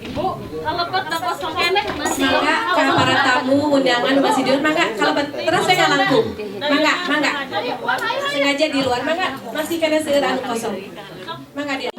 Ibu, kalebet da kosong keneh masih. Mangga ka para tamu undangan masih di luar, mangga kalebet terus saya langkung. Mangga. Sengaja di luar, mangga masih kana seueur anu kosong. Mangga dia.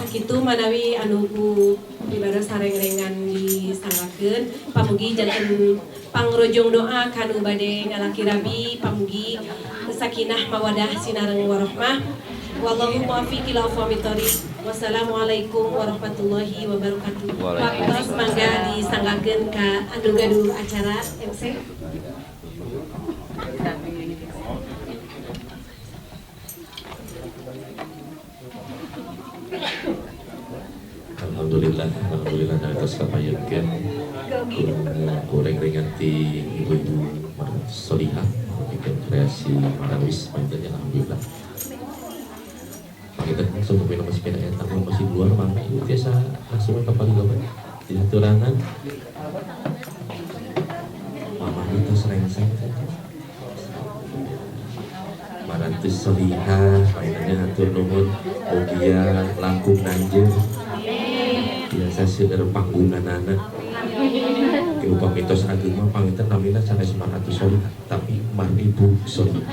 sakitu manawi anu ibadah sareng-rengan disanggakeun pamugi janten pangrojong doa kanu bade ngalaki rabi pamugi sakinah mawadah sinareng warahmah wallahu muwaffiq ila aqwamit thoriq. Wassalamualaikum warahmatullahi wabarakatuh. Waktos mangga disanggakeun ka anu gaduh acara MC. Alhamdulillah dari atas kapayunkeun kurang ringan ti ibu-ibu solihah bikin kreasi marawis panjangnya alhamdulillah. Kita langsung ke minum sepeda yang tamu masih luar mana itu biasa langsung ke paling lebat di turangan mama itu sering marantis solihah mainannya atur nuhun mugia langkung nanjir biasa seueur panggungan anak ke upah mitos agama pangitan namina sampai 900 solihah tapi 1000 solihah.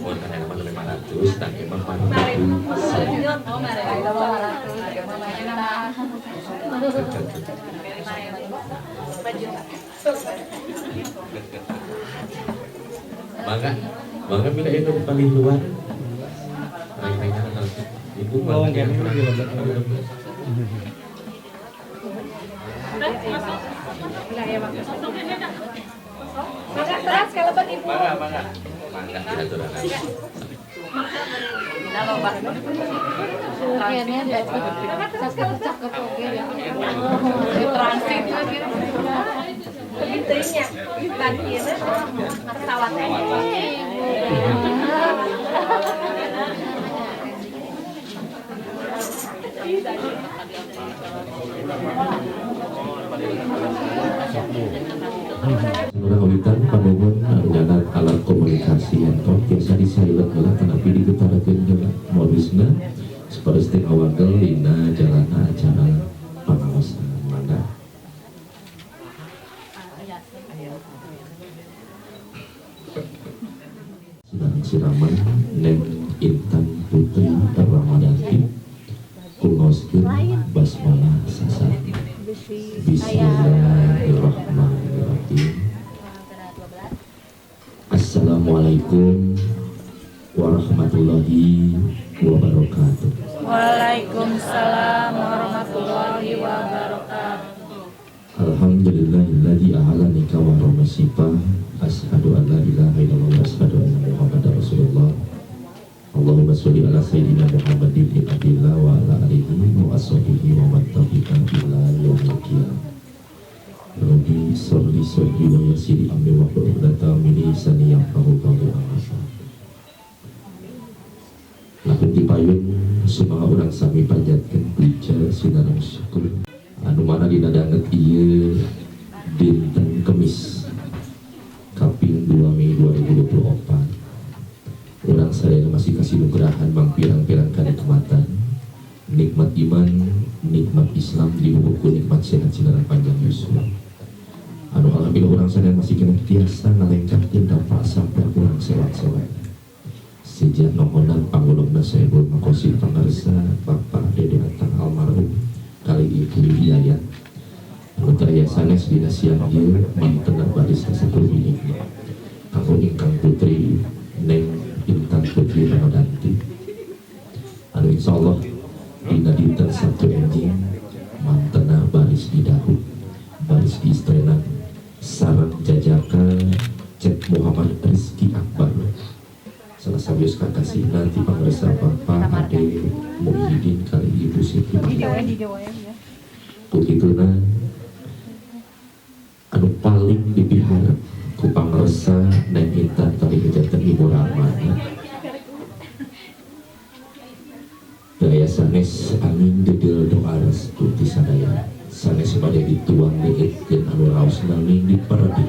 Mohon karena nama 500 dan emang 1000. Bangga bila itu paling luar. Ibu mau yang Mangga teras kalaban ibu. Mangga diatur anak. Transit lagi. Begitunya, bantuinnya pesawatnya. Sebenarnya kawitan panuhun nyanan alat komunikasi yang biasa di silent heula tanapi digutarakeun heula modusna sapertos teh awagel dina jalana acara pangaosan mangga. Sedang siraman Neng Intan Putri Ramadhani kungoskeun basmalah sasana. Bismillahirrahmanirrahim. Assalamualaikum warahmatullahi wabarakatuh. Waalaikumsalam warahmatullahi wabarakatuh. Alhamdulillahilladzi ahalani kawara masifah. Asyhadu an la ilaha illallah wa asyhadu anna Muhammadar Rasulullah. Allahumma sholli ala sayyidina Muhammadin bin Abdillah wa ala alihi wa ashabihi wa man tabi'ahum ila yaumil qiyamah. Rabbi sholli wa yassir amri wa hlul 'uqdatam min lisani yafqahu qawli. Lamun dipayun sumaha urang sami panjatkeun puja sinareng syukur anu mana dina danget ieu dinten Kemis kaping 2 Mei 2024. Orang sadaya masih kasih nugrahan mang pirang-pirang kanikmatan, nikmat iman, nikmat Islam dibuku nikmat sehat sinareng panjang yuswa. Anu alhamdulillah orang sadaya masih kena tiasa ngalengkapkeun dampak sampai urang sewak-sewak. Sejak nohonan pangulungna Sayyidul Makosid pangarsa Bapak Dede Atang almarhum kali Ibu Hidayat. Anu daya sanes dina siang ieu mantenan baris kasepuluh nikmat. Kanggo ingkang putri Neng Intan Putri Ramadhani anu insyaallah dina dinten Sabtu enjing mantena baris di dahu baris di istrena sareng jajaka Cek Muhammad Rizki Akbar salah sabius kakasih nanti pangresa Bapak Ade Muhyiddin kali Ibu Siti begituna anu paling dipihara ku pangresa Neng Intan tadi kejaten Ibu Rahmana daya sanes angin dedel doa restu ti sadaya sanes bade dituang diitkeun anu raos nanging diperdi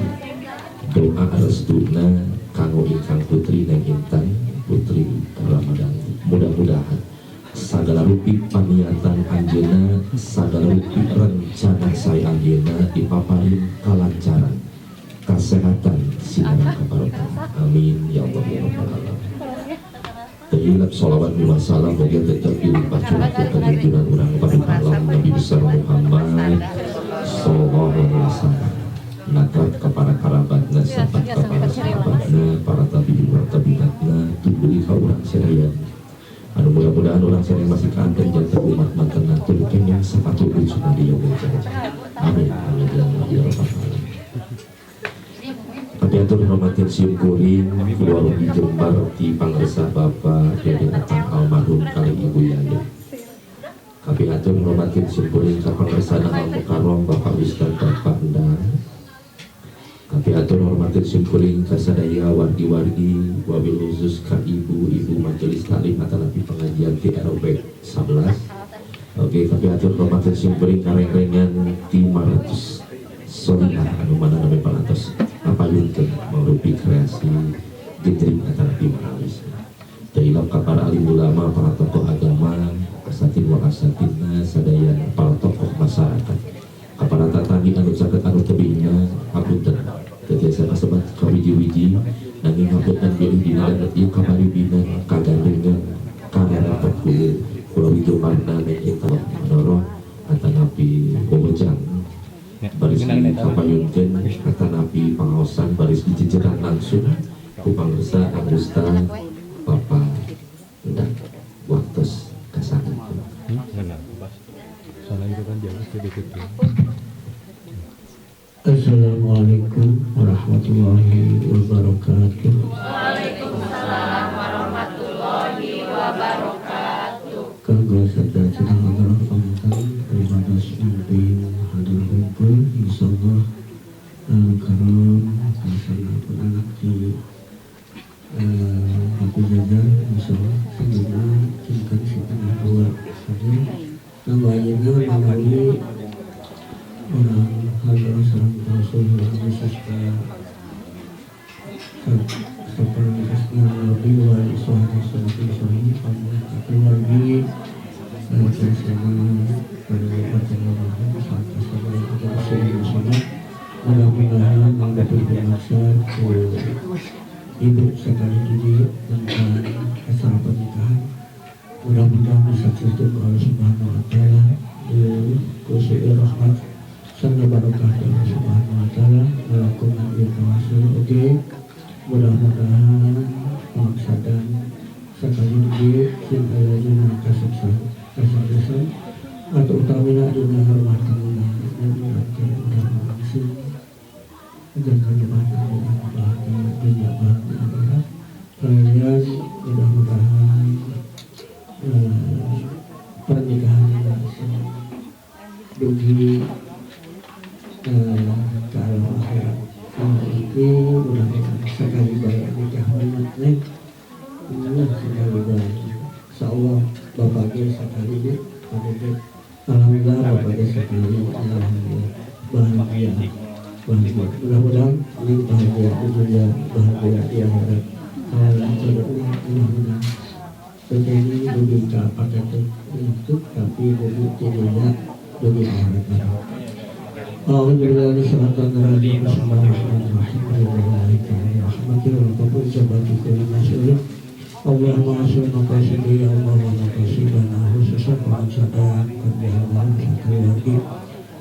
doa restuna kanggo ingkang putri Neng Intan Putri Ramadhani. Mudah-mudahan sagala rupi paniatan anjeunna sagala rupi rencana saya anjeunna dipaparin kalancaran kesehatan sinarang kabarokah. Amin ya Allah ya rabbal alamin. Tahiyat sholawat wa salam bagi tetap dilimpah curahkan kejujuran orang pada alam Nabi besar Muhammad sallallahu alaihi wasallam. Nakat kepada kerabatna, sahabat kepada sahabatna, para tabi'in wa tabi'atna, tubuli ka urang sedaya. Anu mudah-mudahan orang sedaya masih kanten jantan umat mantan natul kenging sepatu ujuna di yaumil jannah. Amin amin ya rabbal alamin. Tapi atur hormatin sium kuring keluar di Jember di pangresa Bapak dari datang almarhum kali Ibu Yaya. Tapi atur hormatin sium kuring ke pangresa Al Mukarram Bapak Ustaz Bapak Endang. Tapi atur hormatin sium kuring ke sadaya wargi-wargi wabil khusus ke ibu-ibu majelis taklim atanapi pengajian TRW 11. Oke, tapi atur hormatin sium kuring ke reng-rengan di 500 Solinah anu mana namanya palantos apa yunten merupi kreasi gendring antara pimalis dari lengkap para alim ulama, para tokoh agama, asatin wa asatinna sadaya para tokoh masyarakat kepada tatani anu caket anu tebina hapunten tetiasa kasebat kawiji-wiji nanging hapunten bilih dina dan ieu kamari bina kagandengan karena pekul kula wijumarna nek eta menoro atanapi bobojang baris kapayunkeun kata Nabi pangaosan baris dijejeran langsung ku pangresa Agusta Bapak Endang waktos kasana. Assalamualaikum warahmatullahi wabarakatuh. Waalaikumsalam warahmatullahi wabarakatuh. Kanggo sadaya cenah ngarang pamunten paribados Nabi hadir kumpul insyaallah karon kasana pun anak di aku jaga insyaallah segera tingkat setengah dua saja namanya namanya orang hadir serang Rasulullah khusus seperti Nabi wali suhada seperti ini keluarga bersama pada perjalanan saat sebagai kita bersama mudah-mudahan mendapat bermanfaat ibu sekali didik tentang acara pernikahan mudah-mudahan bisa tertutup oleh Subhanahu wa Ta'ala khusus rahmat serta barokah dari Allah Subhanahu wa Ta'ala melakukan ikhlasnya. Oke, mudah-mudahan maksadan sekali didik sehingga jumlah kesuksesan atau utamanya dunia hormat dunia langsung jangan dibaca dengan bahagia dunia bahagia akhirat. Kalian mudah-mudahan pernikahan dugi kalau akhirat ini mudah-mudahan sekali baik nikah hormatnya sekali baik. Insyaallah bapaknya sekali ini alhamdulillah bapaknya sekali alhamdulillah bahagia. Mudah-mudahan ini bahagia di dunia, bahagia di akhirat. Mudah-mudahan begini dunia pakai untuk tapi dunia dunia akhirat. Alhamdulillah salatan rajim bismillahirrahmanirrahim. Rahmatillah jabatukum masyaallah. Allahumma sholli ala sayyidina Muhammad wa khususan pengajaran kerjaan sekali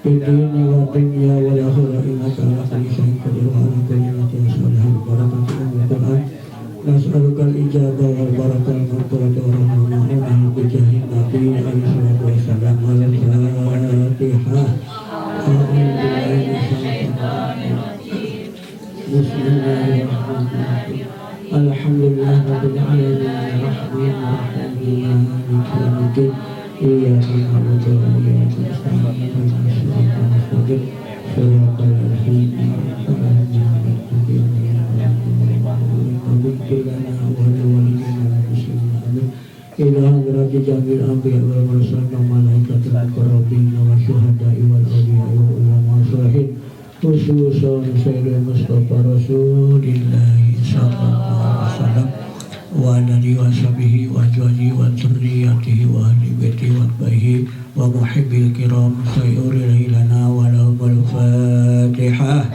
Bidini wa dunya wa akhirah innaka ala kulli syai'in qadir wa ala kulli syai'in sholihun barakatuh Al-Qur'an nas'aluka al-ijabah wal barakah wa rahmatullahi wa barakatuh bi jahi Nabi alaihi salatu wassalam al-Fatihah. Bismillahirrahmanirrahim. Alhamdulillah rabbil alamin arrahmanir rahim maliki yaumiddin iyyaka na'budu wa iyyaka nasta'in ihdinas siratal mustaqim siratal ladzina an'amta 'alaihim ila hadrati jamil anbiya wal mursalin wa malaikatil muqarrabin wa syuhada'i wal awliya'i wa ulama sholihin khususan sayyidina Mustafa Rasulillah sallallahu alaihi wasallam wa alihi wa sahbihi wa azwajihi wa dzurriyyatihi wa ahli baitihi wa atba'ihi wa muhibbil kiram sayyuril lana wa lahumul fatihah.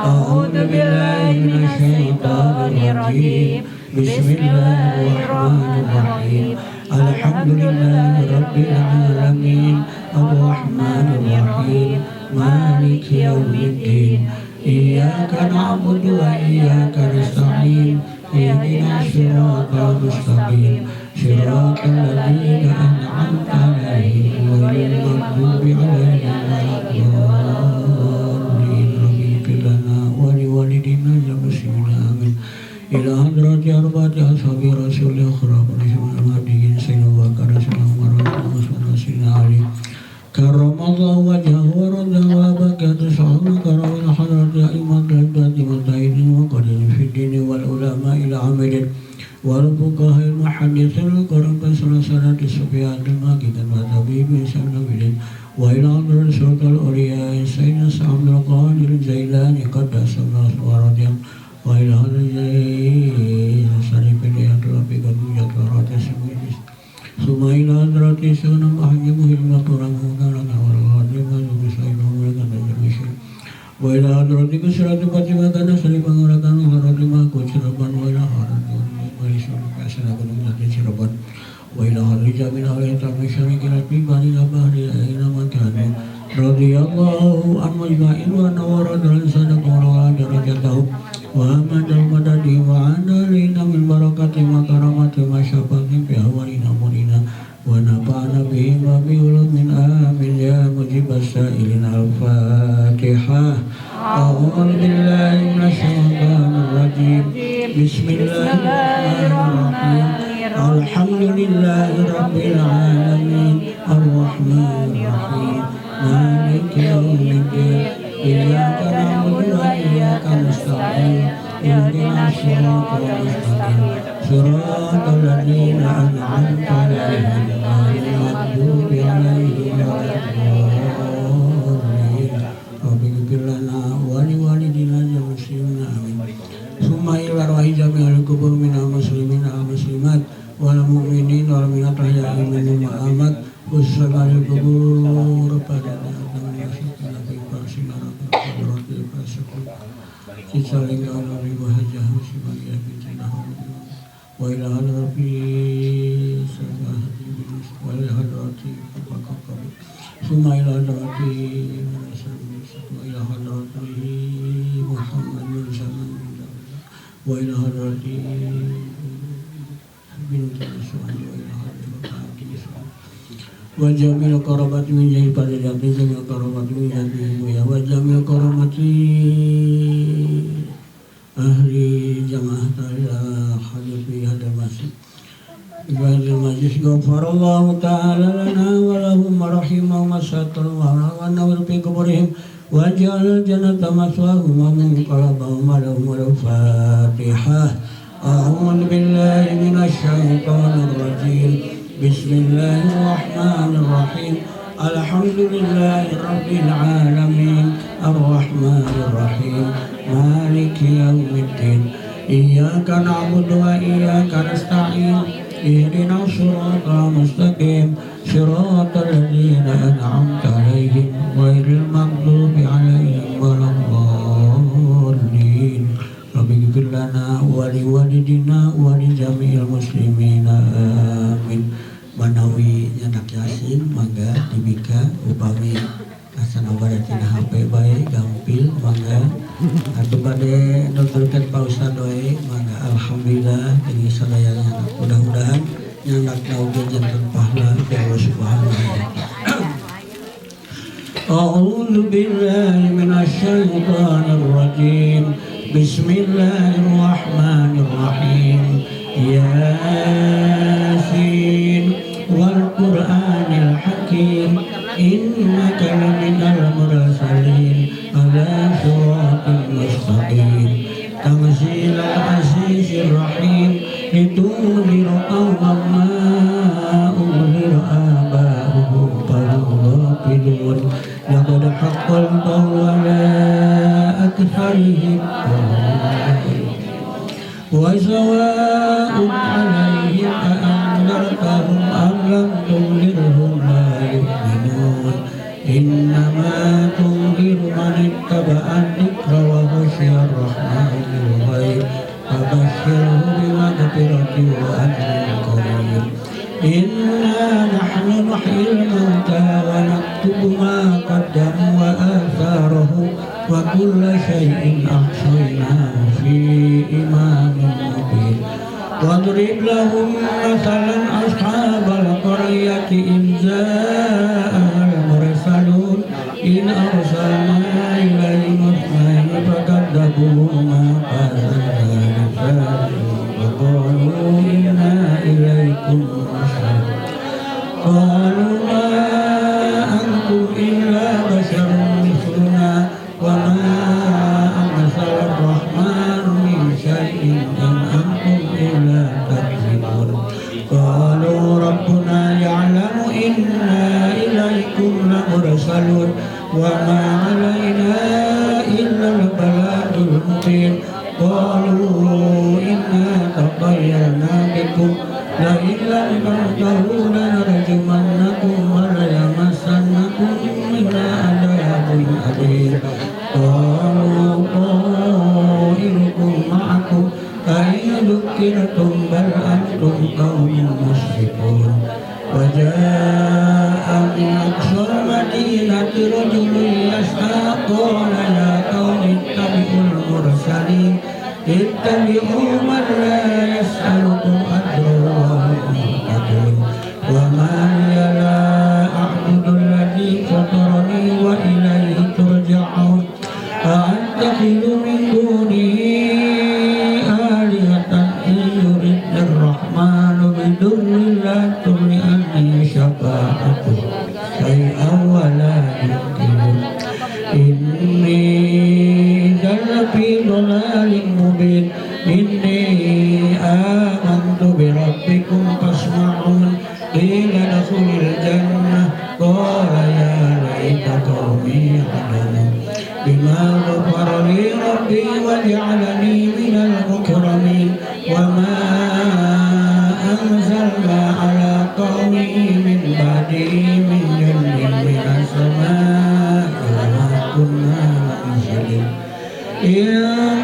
أعوذ بالله من الشيطان الرجيم بسم الله الرحمن الرحيم الحمد لله رب العالمين الرحمن الرحيم مالك يوم الدين إياك نعبد وإياك نستعين اهدنا الصراط المستقيم صراط الذين أنعمت عليهم غير المغضوب عليهم ولا الضالين رب اغفر لنا ولوالدينا والمسلمين آمين إلى حضرة أربعة أصحاب رسول الله خراب رسول المهديين سيدنا أبو بكر سيدنا عمر سيدنا عثمان سيدنا علي كرم الله وجهه ورضى وبركات صحابه كرم الحضرة أئمة الهداة والمجتهدين وقادرين في الدين والعلماء العاملين والفقهاء المحدثين القرآن كسلسلة الصفيات الماكدة والطبيب سيدنا بدين وإلى حضرة السلطة الأولياء سيدنا عبد القادر الجيلاني قدس الله ورضي وإلى حضرة شريف الإياد ربي قد وجد ورات سميدس ثم إلى حضرة سيدنا محمد مهلنا قرآن والغادر وبسائل ولكن الجميشين وإلى حضرة كسرة فاطمة كان سليما ولكن حضرة ما كسربان وإلى حضرة ورسول كأسنا gunung jati Cirebon وإلى حضرة جميع أولياء المشارك ربي بارك بحري أينما كانوا رضي الله عن مجمعين ونور درجة ورفع درجتهم وأمد المدد وعاد علينا من بركة وكرامة وشفاعة في أولنا أمورنا ونفعنا بهم وبعلوم آمين يا مجيب السائلين الفاتحة أعوذ بالله من الشيطان الرجيم بسم الله الرحمن الرحيم الحمد لله رب العالمين الرحمن الرحيم مالك يوم الدين إياك نعبد وإياك نستعين اهدنا الصراط المستقيم صراط الذين أنعمت عليهم غير المغضوب عليهم ولا الضالين رب اغفر لنا ولوالدينا والمسلمين آمين ثم إلى أرواح جميع القبور من المسلمين والمسلمات والمؤمنين والمؤمنات الأحياء منهم والأموات khususnya dari kubur pada datang masukkan Nabi Farsina Rabbul Farsakul Sisa lingga Nabi Wahajah Musimani Binti Nahum wa ila hadrati Sayyidati Binus wa ila hadrati Fakakab summa ila hadrati wa ila hadrati Muhammad bin Zaman wa ila hadrati Binti Nasuhan wa ila hadrati wa jamil karamati min jahil pada jati jamil karamati min jati ya wa jamil karamati ahli jamaah ta'ala hadir fi hadal masjid ibadil majlis ghafarallahu ta'ala lana wa lahum rahimahum masatul wa nawir fi kuburihim wa ja'al jannata maswahum wa min qalabahum wa lahum al-fatihah a'udhu billahi minasy syaitanir rajim بسم الله الرحمن الرحيم الحمد لله رب العالمين الرحمن الرحيم مالك يوم الدين إياك نعبد وإياك نستعين اهدنا الصراط المستقيم صراط الذين أنعمت عليهم غير المغضوب عليهم ولا الضالين رب اغفر لنا ولوالدينا ولجميع المسلمين آمين Manawi nyanak yasin mangga dibika upami asana baratina HP bae gampil mangga atuh bade nuturkeun pausan doe mangga alhamdulillah ini sadayana mudah-mudahan nyanak nauge janten pahala ti Allah Subhanahu wa taala. A'udzu billahi minasy syaithanir rajim. Bismillahirrahmanirrahim. Yasin والقرآن الحكيم إنك لمن المرسلين على صراط مستقيم تنزيل العزيز الرحيم لتنذر قوما ما أنذر آباؤهم فهم غافلون لقد حق القول على أكثرهم وسواء عليهم أأنذرتهم أم لم تنذرهم لا يؤمنون إنما تنذر من اتبع الذكر وخشع ناسي الرحمن الغيب فبشره بمغفرة وأجر كريم. إنا نحن نحيي الموتى ونكتب ما قدموا وآثاره وكل شيء أحصيناه في إمام مبين. واضرب لهم مثلا أصحاب القرية إذ جاءها المرسلون إن أرسلنا إليهم اثنين فكذبوهما فقالوا إنا إليكم مرسلون. قالوا ما أنتم إلا بشر مثلنا وما أنزل الرحمن من شيء إن أنتم إلا تكذبون. قالوا ربنا يعلم إنا إليكم لمرسلون وما علينا إلا البلاغ المبين. قالوا إنا تطيرنا بكم لئن لم تنتهوا لنرجمنكم وليمسنكم منا عذاب أليم. قالوا طائركم معكم أئن ذكرتم بل أنتم قوم مسرفون. وجاء من أقصى المدينة رجل يسعى قال يا قوم اتبعوا المرسلين اتبعوا من لا يسألكم أجرا وهم مهتدون. وما لي لا أعبد الذي فطرني وإليه ترجعون. أأتخذ من دونه آلهة إن يردني الرحمن بضر لا تغن عني شفاعتهم شيئا ولا ينقذون. إني إذا لفي ضلال مبين. إني آمنت بربكم فاسمعون. قيل ادخل الجنة قال يا ليت قومي يعلمون بما غفر لي ربي وجعلني من المكرمين. وما أنزلنا على قومه من بعده من جند من السماء وما كنا منزلين. إن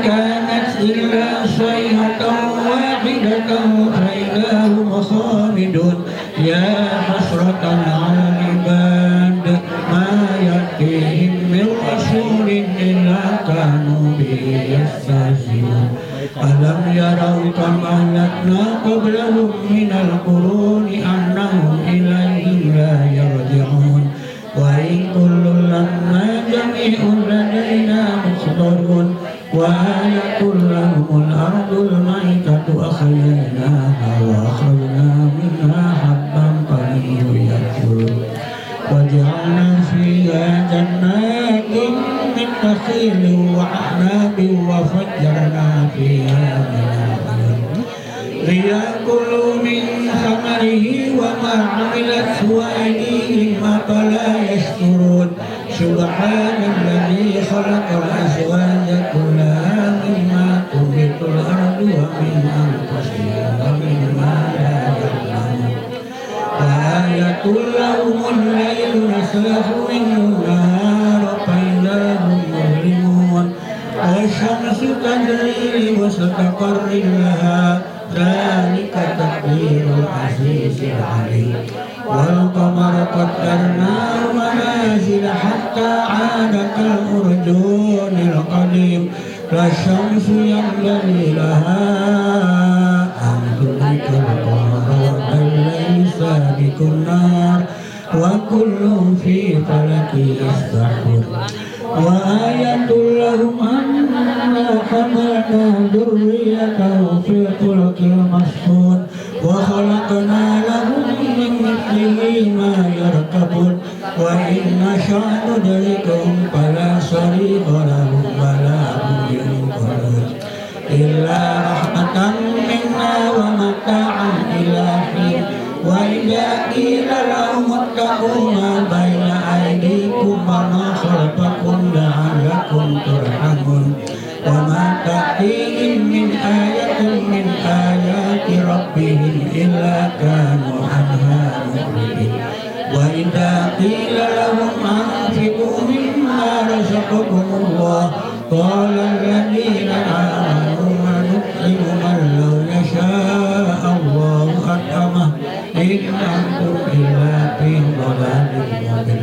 كانت إلا صيحة واحدة فإذا هم خامدون. يا حسرة على العباد ما يأتيهم من رسول إلا كانوا به يستهزئون. ألم يروا كم أهلكنا قبلهم من القرون أنهم إليهم لا يرجعون. وإن كل لما جميع لدينا محضرون. وآية لهم الأرض الميتة أحييناها وأخرجنا منها حبا طريا يأكلون. وجعلنا فيها جنات من نخيل وأعناب وفجرنا فيها من العيون ليأكلوا من ثمره وما عملته أيديهم أفلا يشكرون. سبحان الذي خلق الأزواج كلها مما تنبت الأرض ومن أنفسهم ومما لا يعلمون. وآية لهم الليل نسلخ منه النهار فإذا هم مظلمون. والشمس تجري لمستقر لها ذلك تقدير العزيز العليم. والقمر قدرناه منازل حتى عاد كالأرجون القديم. لا الشمس ينبغي لها أن تدرك القمر والليل سابق النهار وكل في فلك يسبحون. وآية لهم أنا حملنا ذريته في الفلك المشحون وخلقنا لهم من مثله ما يركبون. وإن نشأ ندركهم فلا صريخ لهم ولا هم ينقذون. إلا رحمة منا ومتاعا إلى حين. وإذا قيل لهم اتقوا ما بين أيديكم وما خلفكم لعلكم ترحمون. وما تأتيهم من آية من آيات ربهم إلا كانوا عنها معرضين. وإذا قيل لهم أنفقوا مما رزقكم الله قال الذين آمنوا ما نطعم من لو يشاء الله أطعمه إن أنتم إلا في ضلال مبين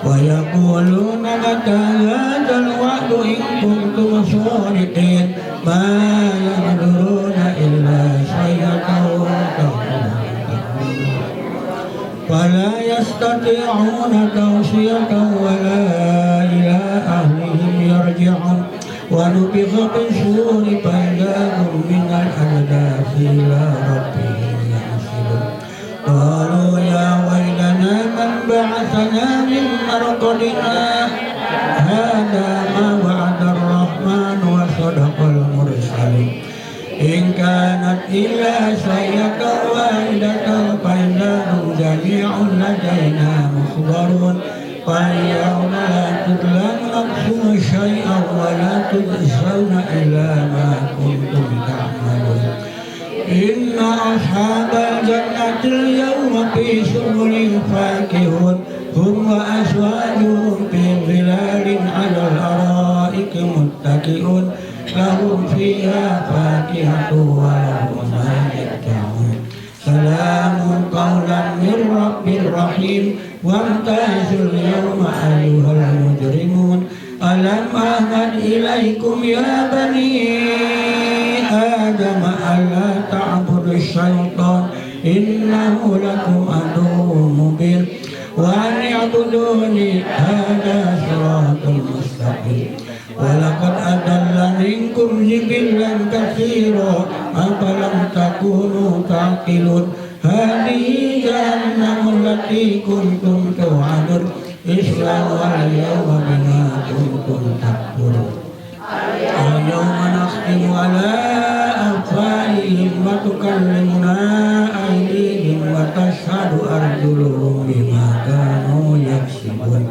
ويقولون متى هذا الوعد إن كنتم صادقين ما ينظرون إلا صيحة فلا يستطيعون توصية ولا إلى أهلهم يرجعون ونفخ في الصور فإذا هم من الأجداث إلى ربهم ينسلون قالوا يا ويلنا من بعثنا من مرقدنا هذا ما وعد الرحمن وصدق المرسلين إن كانت إلا صيحة واحدة فإذا هم جميع لدينا محضرون فاليوم لا تظلم نفس شيئا ولا تجزون إلا ما كنتم تعملون إن أصحاب الجنة اليوم في سرر فاكهون هم وأزواجهم في ظلال على الأرائك متكئون لهم فيها فاكهة ولهم ما يدعون سلام قولا من رب رحيم وامتازوا اليوم أيها المجرمون ألم أعهد إليكم يا بني آدم ألا تعبدوا الشيطان إنه لكم عدو مبين وأن اعبدوني هذا صراط مستقيم ولقد أضل منكم جبلا كثيرا أفلم تكونوا تعقلون هذه جهنم التي كنتم توعدون اصلوها اليوم بما كنتم تكفرون اليوم نختم على أفواههم وتكلمنا أيديهم وتشهد أرجلهم بما كانوا يكسبون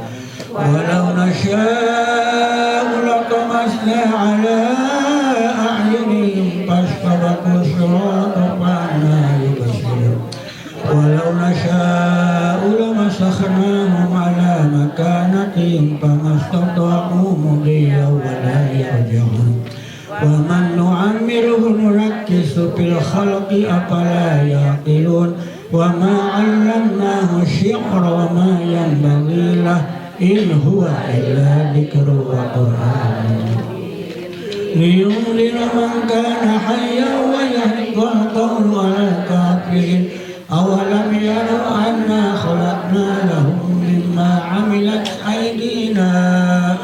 ولو نشاء لطمسنا على أعينهم فاستبقوا الصراط فأنى يبصرون ولو نشاء لمسخناهم على مكانتهم فما استطاعوا مضيا ولا يرجعون ومن نعمره نركز في الخلق أفلا يعقلون وما علمناه الشعر وما ينبغي له إن هو إلا ذكر وقرآن لينذر من كان حيا ويحق القول على الكافرين أولم يروا أنا خلقنا لهم مما عملت أيدينا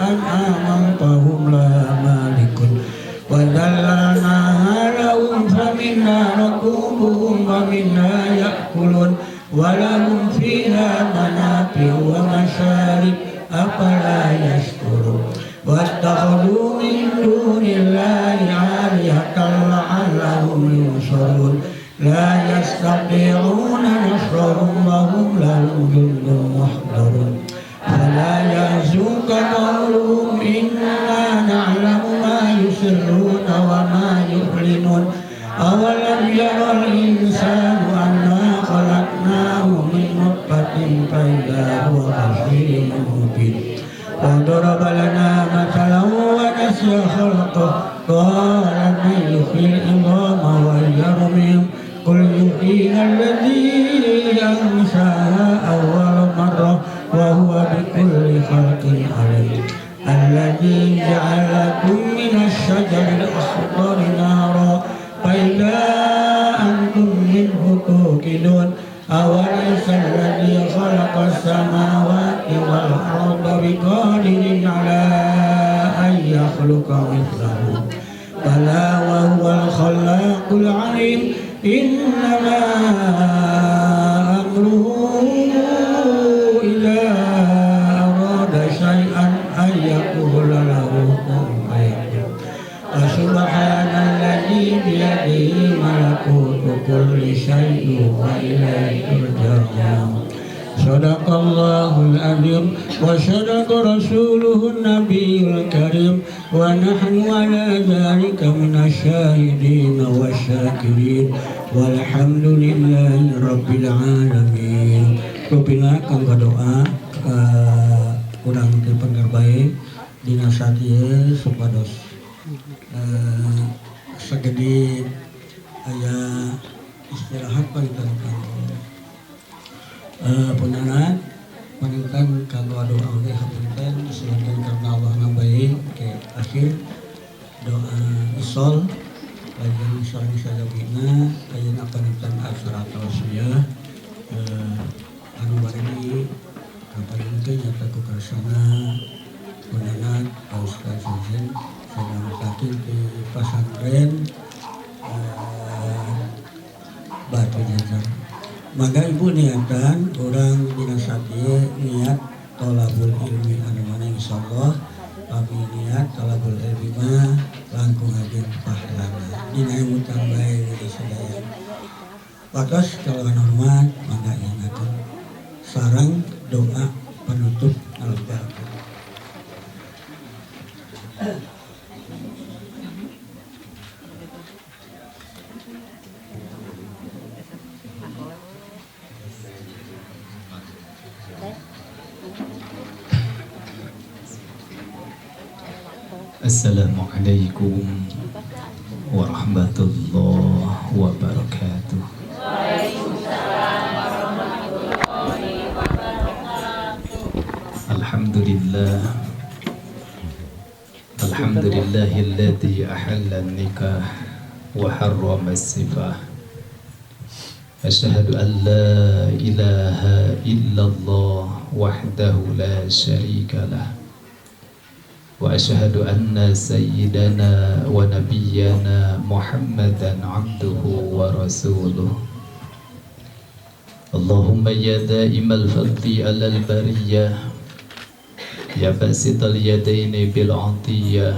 أنعاما فهم لها مالكون وذللناها لهم فمنها ركوبهم ومنها يأكلون ولهم فيها منافع ومشارب أفلا يشكرون واتخذوا من دون الله آلهة لعلهم ينصرون لا يستطيعون نصرهم وهم لهم جند محضرون فلا يحزنك قولهم إنا نعلم ما يسرون وما يعلنون أولم يرى الإنسان أنا خلقناه من نطفة فإذا هو خصيم مبين وضرب لنا مثلا ونسي خلقه قال من يحيي العظام وهي رميم قل يحييها الذي أنشأها أول مرة وهو بكل خلق عليم الذي جعل لكم من الشجر الأخضر نارا فإذا أنتم منه توقدون أوليس الذي خلق السماوات والأرض بقادر على أن يخلق مثلهم بلى وهو الخلاق العليم إنما أمره إذا أراد شيئا أن يقول له كن فيكون فسبحان الذي بيده ملكوت كل شيء وإليه ترجعون صدق الله العظيم وصدق رسوله النبي الكريم ونحن على ذلك من الشاهدين والشاكرين والحمد لله رب العالمين. Rupina kanggo doa kurang terbaik dina sakieu supados sagede aya istirahat panggitan kanggo punana panggitan kanggo doa oge hapunten silakan karena Allah ngabae ke akhir doa isol layan sareng sadabina ayeuna panggitan asratul wasiyah anu bari kapanggih nyata ku karsana punana Ustaz Zain sedang sakit di pesantren Batu Jajar. Maka ibu niatan orang dina sakieu niat tolabul ilmi anu mana insyaallah kami niat tolabul ilmi mah langkung agen pahlana dina utang bae di sadaya. Watos kalau hormat maka ingatkan sarang doa penutup al-barakah. Assalamualaikum warahmatullahi wabarakatuh. Waalaikumsalam warahmatullahi wabarakatuh. Alhamdulillah. Alhamdulillahilladzi ahalla an-nikah wa harrama as-sifah. Asyhadu an la ilaha illallah wahdahu la syarika lah. Wa asyhadu anna sayyidana wa nabiyyana Muhammadan abduhu wa rasuluh. Allahumma ya da'imal fadli alal bariyah, ya basital yadaini bil 'atiyah,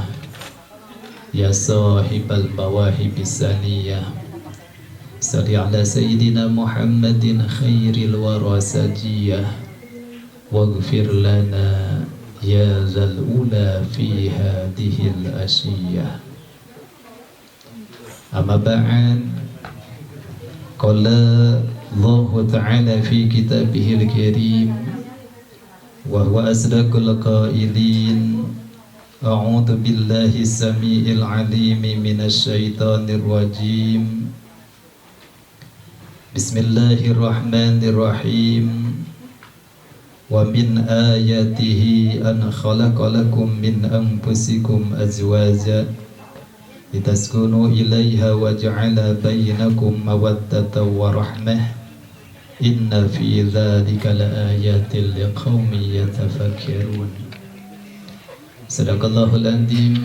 ya sahibal mawahibis saniyah. Salli ala sayyidina Muhammadin khairil wara sajiyah, waghfir lana ya zal ula fi hadhil asyiyah. Amma ba'd, qala Allah ta'ala fi kitabihil karim wa huwa asdaqul qailin. A'udzu billahi samiil alim minasy syaithanir rajim. Bismillahirrahmanirrahim. Wa min ayatihi an khalaqalakum min anfusikum azwaja litaskunu ilaiha wa ja'ala bainakum mawaddatan wa rahmah. Inna fi dzalika laayatin liqaumin yatafakkarun. Sadaqallahul adzim.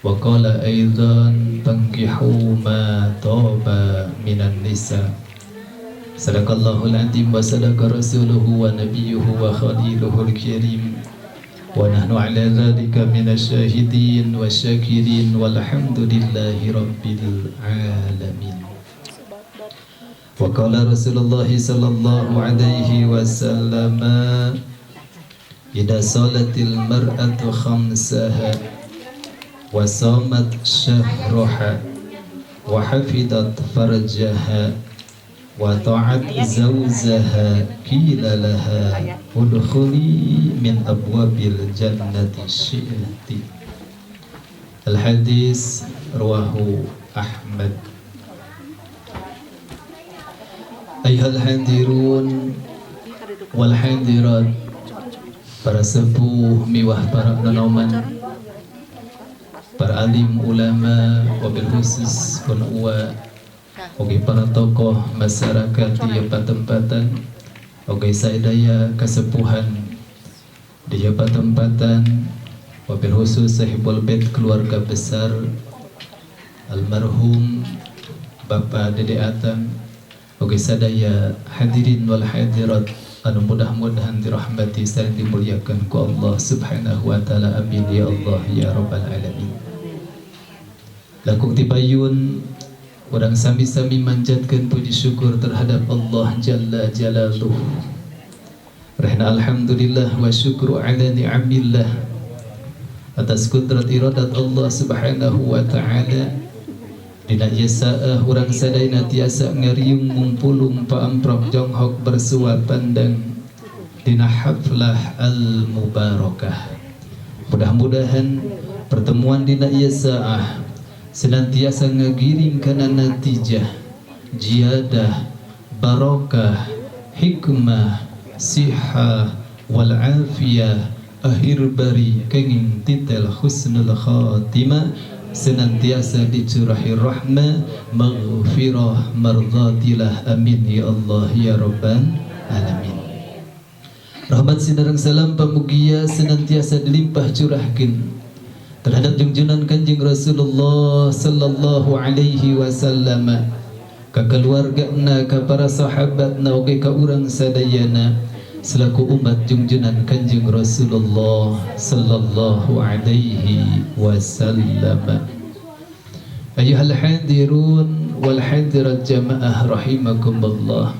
Wa qala aidan tankihu ma taba minan nisa. Sadaqallahul adzim wa sadaqa rasuluhu wa nabiyyuhu wa khaliluhul karim. Wa nahnu ala dzalika minasy syahidin wa syakirin walhamdulillahi rabbil alamin. Wa qala Rasulullah sallallahu alaihi wasallam, idza salatil mar'atu khamsaha wa shamat syahraha wa hafidat farjaha wa ta'at zawjaha qila laha udkhuli min abwabil jannati syi'ti. Al hadis rawahu Ahmad. Ayyuhal hadirun wal hadirat, para sepuh miwah para penauman, para alim ulama, wabil khusus pun uwa, oke para tokoh masyarakat di tempatan, oke saidaya kesepuhan di tempatan, wabil khusus sahibul bait keluarga besar almarhum Bapak Dede Atam, oke sadaya hadirin wal hadirat anu mudah-mudahan dirahmati dan dimuliakan ku Allah subhanahu wa ta'ala. Amin ya Allah ya rabbal alamin. Laku tipayun orang sami-sami manjatkan puji syukur terhadap Allah Jalla Jalaluh. Rahna alhamdulillah wa syukru ala ni'amillah atas kudrat iradat Allah subhanahu wa ta'ala. Dina yasa'ah orang sadayna tiasa ngariung ngumpulung paamprok jonghok bersua pandang dina haflah al-mubarakah Mudah-mudahan pertemuan dina ieu saah senantiasa ngagiring kana natijah jiadah, barokah, hikmah, siha wal afiyah, akhir bari kenging titel husnul khatimah, senantiasa dicurahi rahmah, maghfirah, mardatilah, amin ya Allah ya rabbal alamin. Rahmat sinareng salam pamugia senantiasa dilimpah curahkeun terhadap junjungan Kanjeng Rasulullah sallallahu alaihi wasallam, ka keluargana, ka para sahabatna, oge ka urang sadayana selaku umat junjungan Kanjeng Rasulullah sallallahu alaihi wasallam. Ayyuhal hadirun wal hadirat jamaah rahimakumullah.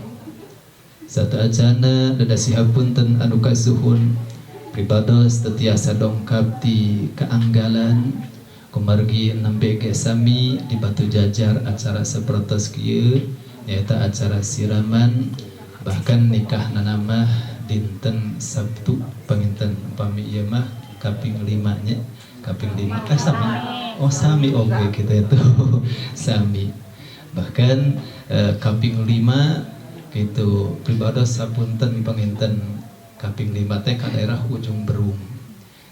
Sataajana dadasi hapunten anu kasuhun pribados tetiasa dongkap di keanggalan kumargi nembe ge sami di Batu Jajar acara sapertos kieu nyaeta acara siraman, bahkan nikah nanamah dinten Sabtu panginten upami ieu mah kaping 5 nya, kaping 5 sami. Oh sami oge kita itu sami. Bahkan kaping 5 gitu pribados sapunten panginten kaping 5 teh ka daerah Ujung Berung.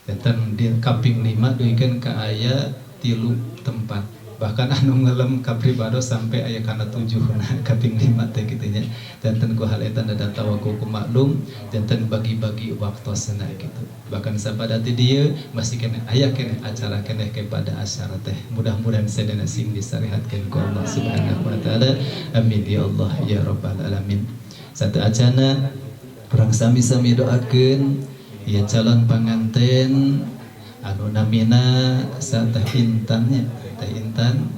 Enten di kaping 5 duikeun ka aya 3 tempat. Bahkan anu ngelem ka pribados sampai aya kana 7 kaping 5 teh kitu nya. Janten ku hal eta dada tawaku ku maklum, janten bagi-bagi waktosna gitu. Bahkan sabada ti dieu masih kene aya kene acara kene kepada asyara teh. Mudah-mudahan sadana sing disarihatkeun ku Allah Subhanahu wa taala. Amin ya Allah ya rabbal alamin. Satu acana kurang sami-sami doakeun ieu calon panganten anu namina sa Teh Intan nya, Teh Intan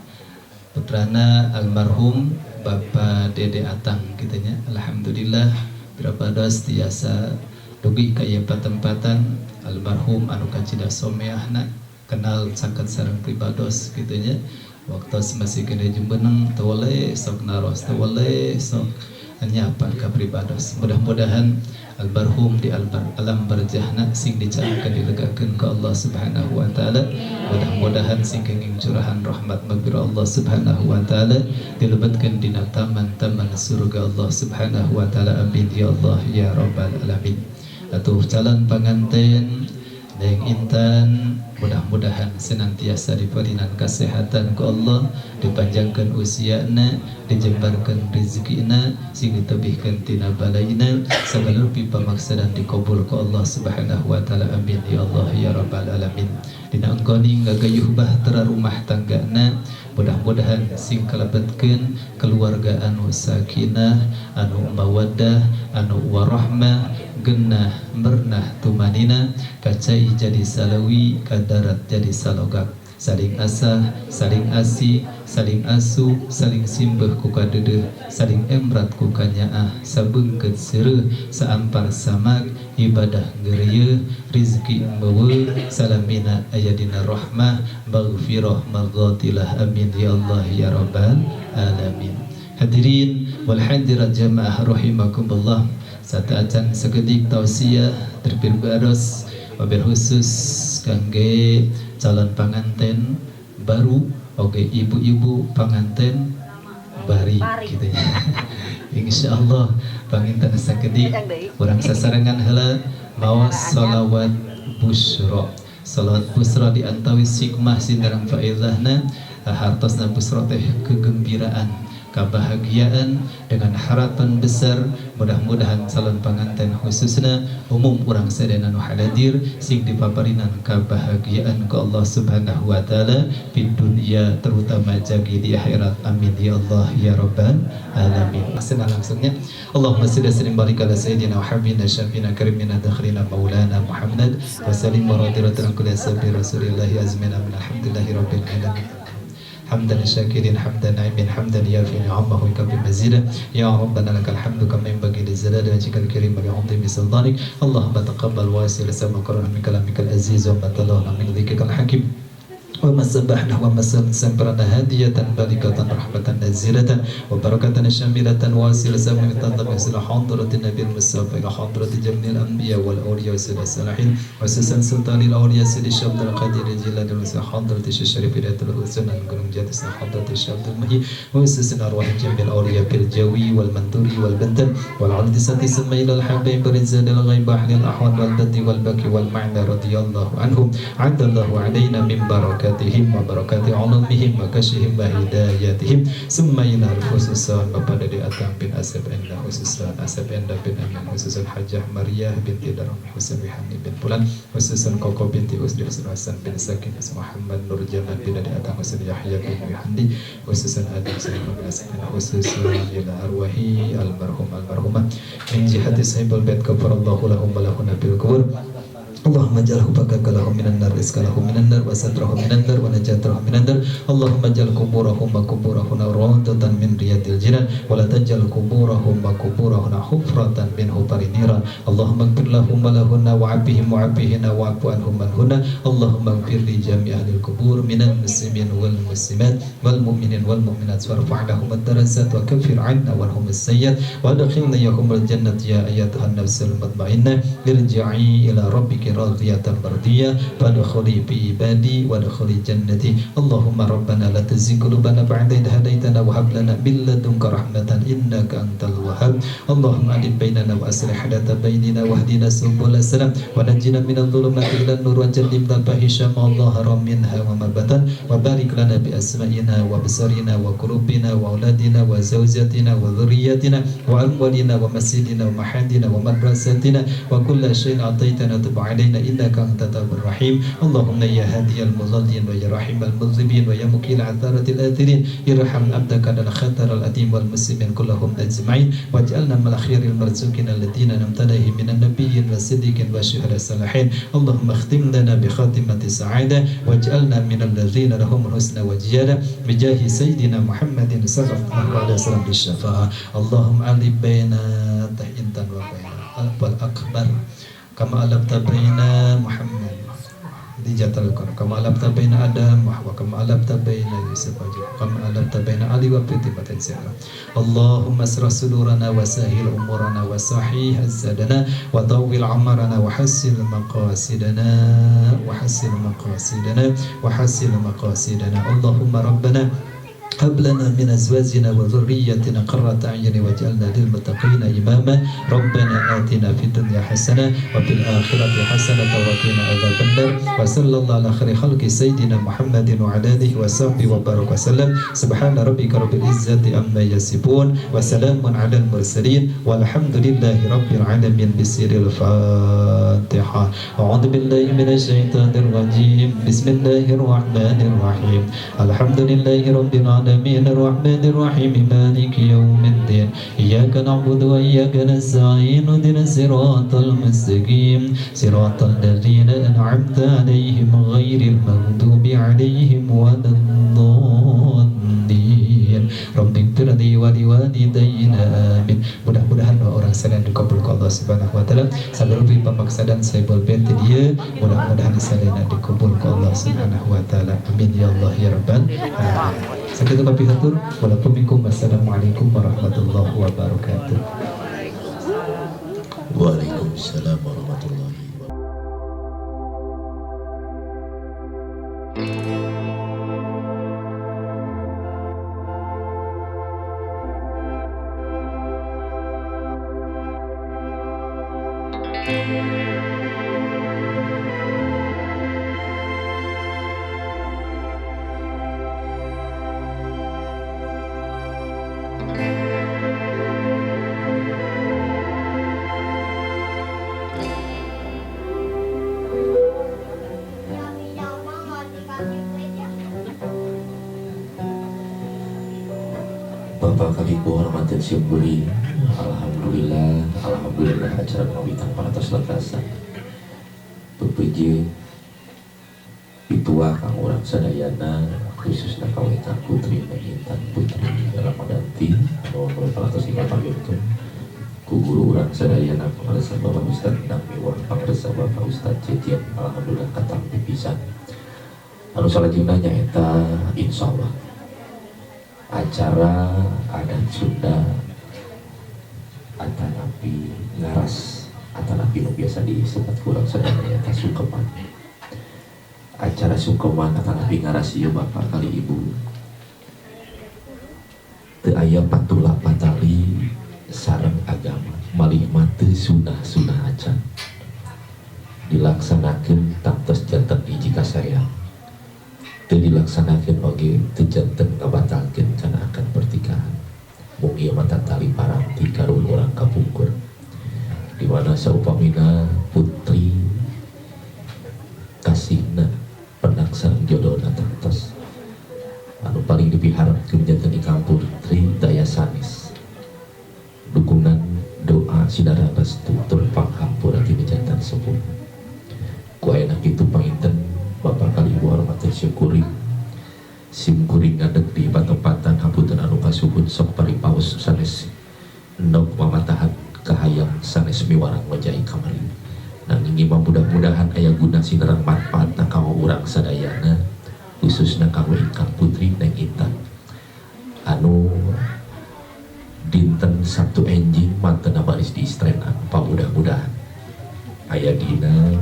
putrana almarhum Bapak Dede Atang kitu nya. Alhamdulillah birabados tiasa dugi ka ieu patempatan almarhum anu kacida someahna kenal caket sareng pribados kitu nya. Waktos masih kene jumbeneng teu weleh sok naros, teu weleh sok nyapan ka pribados. Mudah-mudahan almarhum di alam barjahna sing dicarakan dilegakeun ka Allah Subhanahu wa taala. Mudah-mudahan sing kenging curahan rahmat maghfirah Allah Subhanahu wa taala dilebetkeun dina taman-taman surga Allah Subhanahu wa taala. Amin ya Allah ya rabbal alamin. Atuh calon panganten Neng Intan, mudah-mudahan senantiasa diberikan kesehatan ku Allah, dipanjangkan usiana, dijembarkan rezekina, sing ditebihkan tina balaina, segala rupi pamaksadan dikabul ku Allah Subhanahu wa taala. Amin ya Allah ya rabbal alamin. Dina engkoni ngagayuh bahtera rumah tanggana, mudah-mudahan sing kalebetkeun keluarga anu sakinah, anu mawaddah, anu warahmah, genah mernah tumanina, kacai jadi salawi, kadarat jadi salogak, saling asah, saling asih, saling asuh, saling simbah ku kadeudeut, saling emrat ku kanyaah, sabeungkeut seureuh, saampar samak, ibadah geurieuh, rizki meuweul, salamina aya dina rahmah, maghfirah, maghfiratilah. Amin ya Allah ya rabbal alamin. Hadirin wal hadirat jamaah rahimakumullah. Satu acan sekedik tausiah terpirbaros wabil khusus kangge calon panganten baru, oke ibu-ibu panganten bari gitu ya. Insyaallah panginten sakedik urang sasarengan heula maos shalawat busra. Shalawat busra di antawis hikmah sinareng faedahna hartosna busra teh kegembiraan, kebahagiaan dengan harapan besar. Mudah-mudahan calon panganten khususna umum urang sadaya nu hadir sing dipaparinan kebahagiaan ke Allah Subhanahu wa taala di dunia terutama jagi di akhirat. Amin ya Allah ya rabbal alamin. Asna langsungnya Allahumma shalli wa barik ala sayyidina wa habibina syafina karimina dakhrina maulana Muhammad wa sallim wa radiyallahu kulli sabbi rasulillah azmina min alhamdulillahi rabbil alamin. حمدا شاكرين حمدا نعيمين حمدا يافي نعمه ويكفي مزيدا يا ربنا لك الحمد كما ينبغي لجلال وجهك الكريم ولعظيم سلطانك. اللهم تقبل واسع لسما قرنا من كلامك العزيز وما تلونا من ذكرك الحكيم وما سبحنا وما سبحنا هادية بالغة رحمة جزيلة وبركة شاملة واسعة من تنتمي إلى حضرة النبي المصطفى إلى حضرة جميع الأنبياء والأولياء وسيد الصالحين وسلسلة سلطان الأولياء سيد الشمس القدير الجلال وسيد حضرة الشريف إلى الحسن القرم جاتس حضرة الشمس المهي وسلسلة أرواح جميع الأولياء بالجوي والمنثوري والبدن والعرض سمى إلى الحبيب رزان الغيب أهل الأحوال والبد والبكي والمعنى رضي الله عنهم عد الله علينا من بركاتهم وبركات علومهم وكشفهم وهداياتهم ثم إلى الخصوصان kepada di Atam bin Asab Endah khususan Asab Endah bin Amin khususan Hajjah Maryah binti Daram Husain Wihani bin Pulan khususan Koko binti Usdi Husain Hasan bin Sakin Muhammad Nur Jaman bin Adi Atam Husain Yahya bin Wihandi khususan Adam Sayyid bin Asad khususan ila arwahi almarhumah min jihati sahibul bait kafarallahu lahum wa lahuna bil kubur Allahumma jalhu bakaka lahum minan nar rizqalahum minan nar wa satrahum minan nar wa najatrahum minan nar Allahumma jal kuburahum wa kuburahuna rawdatan min riyadil jinan wa la tajal kuburahum wa kuburahuna hufratan min hufari niran Allahumma ighfir lahum wa lahunna wa abihim wa abihina wa afu anhum manhunna Allahumma ighfir li jami' ahlil kubur minal muslimin wal muslimat wal mu'minin wal mu'minat warfa' lahum ad-darajat wa kaffir 'anna wa anhum as-sayyi'at wa adkhilna yahumul jannat ya ayyatuhan nafsul mutmainnah irji'i ila rabbika radiyatan mardiyah fadkhuli bi ibadi wadkhuli jannati Allahumma rabbana la tuzigh qulubana ba'da idh hadaytana wa hab lana min ladunka rahmatan innaka antal wahhab Allahumma alif bainana wa aslih hadata bainina wahdina subul salam wa najjina minadh dhulumati ila nur wa jannibna fahisha ma dhahara minha wa ma batan wa barik lana bi asma'ina wa basarina wa qulubina wa auladina wa zawjatina wa dhurriyyatina wa amwalina wa masjidina wa mahadina wa madrasatina wa kulla shay'in ataitana tub علينا إنك أنت التواب الرحيم اللهم يا هادي المضلين ويا رحيم المذنبين ويا مكيل عثارة الآثرين ارحم عبدك على الخطر الأديم والمسلمين كلهم أجمعين واجعلنا من الخير المرزوقين الذين نمتنه من النبيين والصديقين والشهداء الصالحين اللهم اختم لنا بخاتمة السعادة واجعلنا من الذين لهم الحسنى والزيادة بجاه سيدنا محمد صلى الله عليه وسلم بالشفاعة اللهم ألف بين تحينتا وبين الأكبر kama alabta baina Muhammad dijatalkan kama alabta baina Adam wa kama alabta baina Yusuf kama alabta baina Ali wa Fatimah Zahra Allahumma asrah sudurana wa sahil umurana wa sahih zadana wa tawil amarana wa hassil maqasidana wa hassil maqasidana wa hassil maqasidana Allahumma rabbana هب لنا من أزواجنا وذريتنا قرة أعين واجعلنا للمتقين إماما ربنا آتنا في الدنيا حسنة وفي الآخرة حسنة وقنا عذاب النار وصلى الله على خير خلق سيدنا محمد وعلى آله وصحبه وبارك وسلم سبحان ربك رب العزة عما يصفون وسلام على المرسلين والحمد لله رب العالمين بسر الفاتحة أعوذ بالله من الشيطان الرجيم بسم الله الرحمن الرحيم الحمد لله رب العالمين الرحمن الرحيم مالك يوم الدين إياك نعبد وإياك نستعين اهدنا الصراط المستقيم صراط الذين أنعمت عليهم غير المغضوب عليهم ولا الضالين رب اغفر لي ولوالدينا آمين. Mudah-mudahan doa orang sekalian dikabulkan Allah Subhanahu wa taala. Sambil lebih pemaksa dan saibul bait dia, mudah-mudahan sekalian dikabulkan Allah Subhanahu wa taala. Amin ya Allah ya rabbal alamin. Sekian kami hatur, wassalamualaikum warahmatullahi wabarakatuh. Waalaikumsalam warahmatullahi Bapak kami hormati syukuri Alhamdulillah acara kawitan para terselengkasa bebeje pitua kang urang sadayana khususna kawitan putri Intan putri Ramadanti anu para terselengkasa ku guru urang sadayana pangaresa Bapak Ustaz Namiwah pangaresa Bapak Ustaz Cecian alhamdulillah katampi pisan anu salajengna nyaeta insyaallah acara adat Sunda atanapi ngaras atanapi nu biasa disebut kurang sadaya eta sungkeman. Acara sungkeman atanapi ngaras ieu Bapak kali Ibu teu aya patula patali sareng agama malih mah teu sunah-sunah acan dilaksanakeun tantos janten hiji kasayang teu dilaksanakeun oge teu janten ngabatalkeun kana akan pertikahan mung ieu mah tali paranti karuhun urang kapungkur di mana saupamina putri kasihna pendak sareng jodona tantos anu paling dipiharapkeun janten ikang putri daya sanes dukungan doa sidara restu tur panghampura ti janten sepuh ku ayeuna kitu panginten Bapak kali Ibu hormat syukuri sim kuring ngadeg di patempatan hapunten anu kasuhun sok paripaos sanes endog mamatahan kahayang sanes miwarang wajai kamari nanging imam mudah-mudahan aya guna sinerang manfaatna kanggo urang sadayana khususna kanggo ingkang putri neng Intan anu dinten Sabtu enjing mantena baris di istrenan pamudah-mudahan aya dina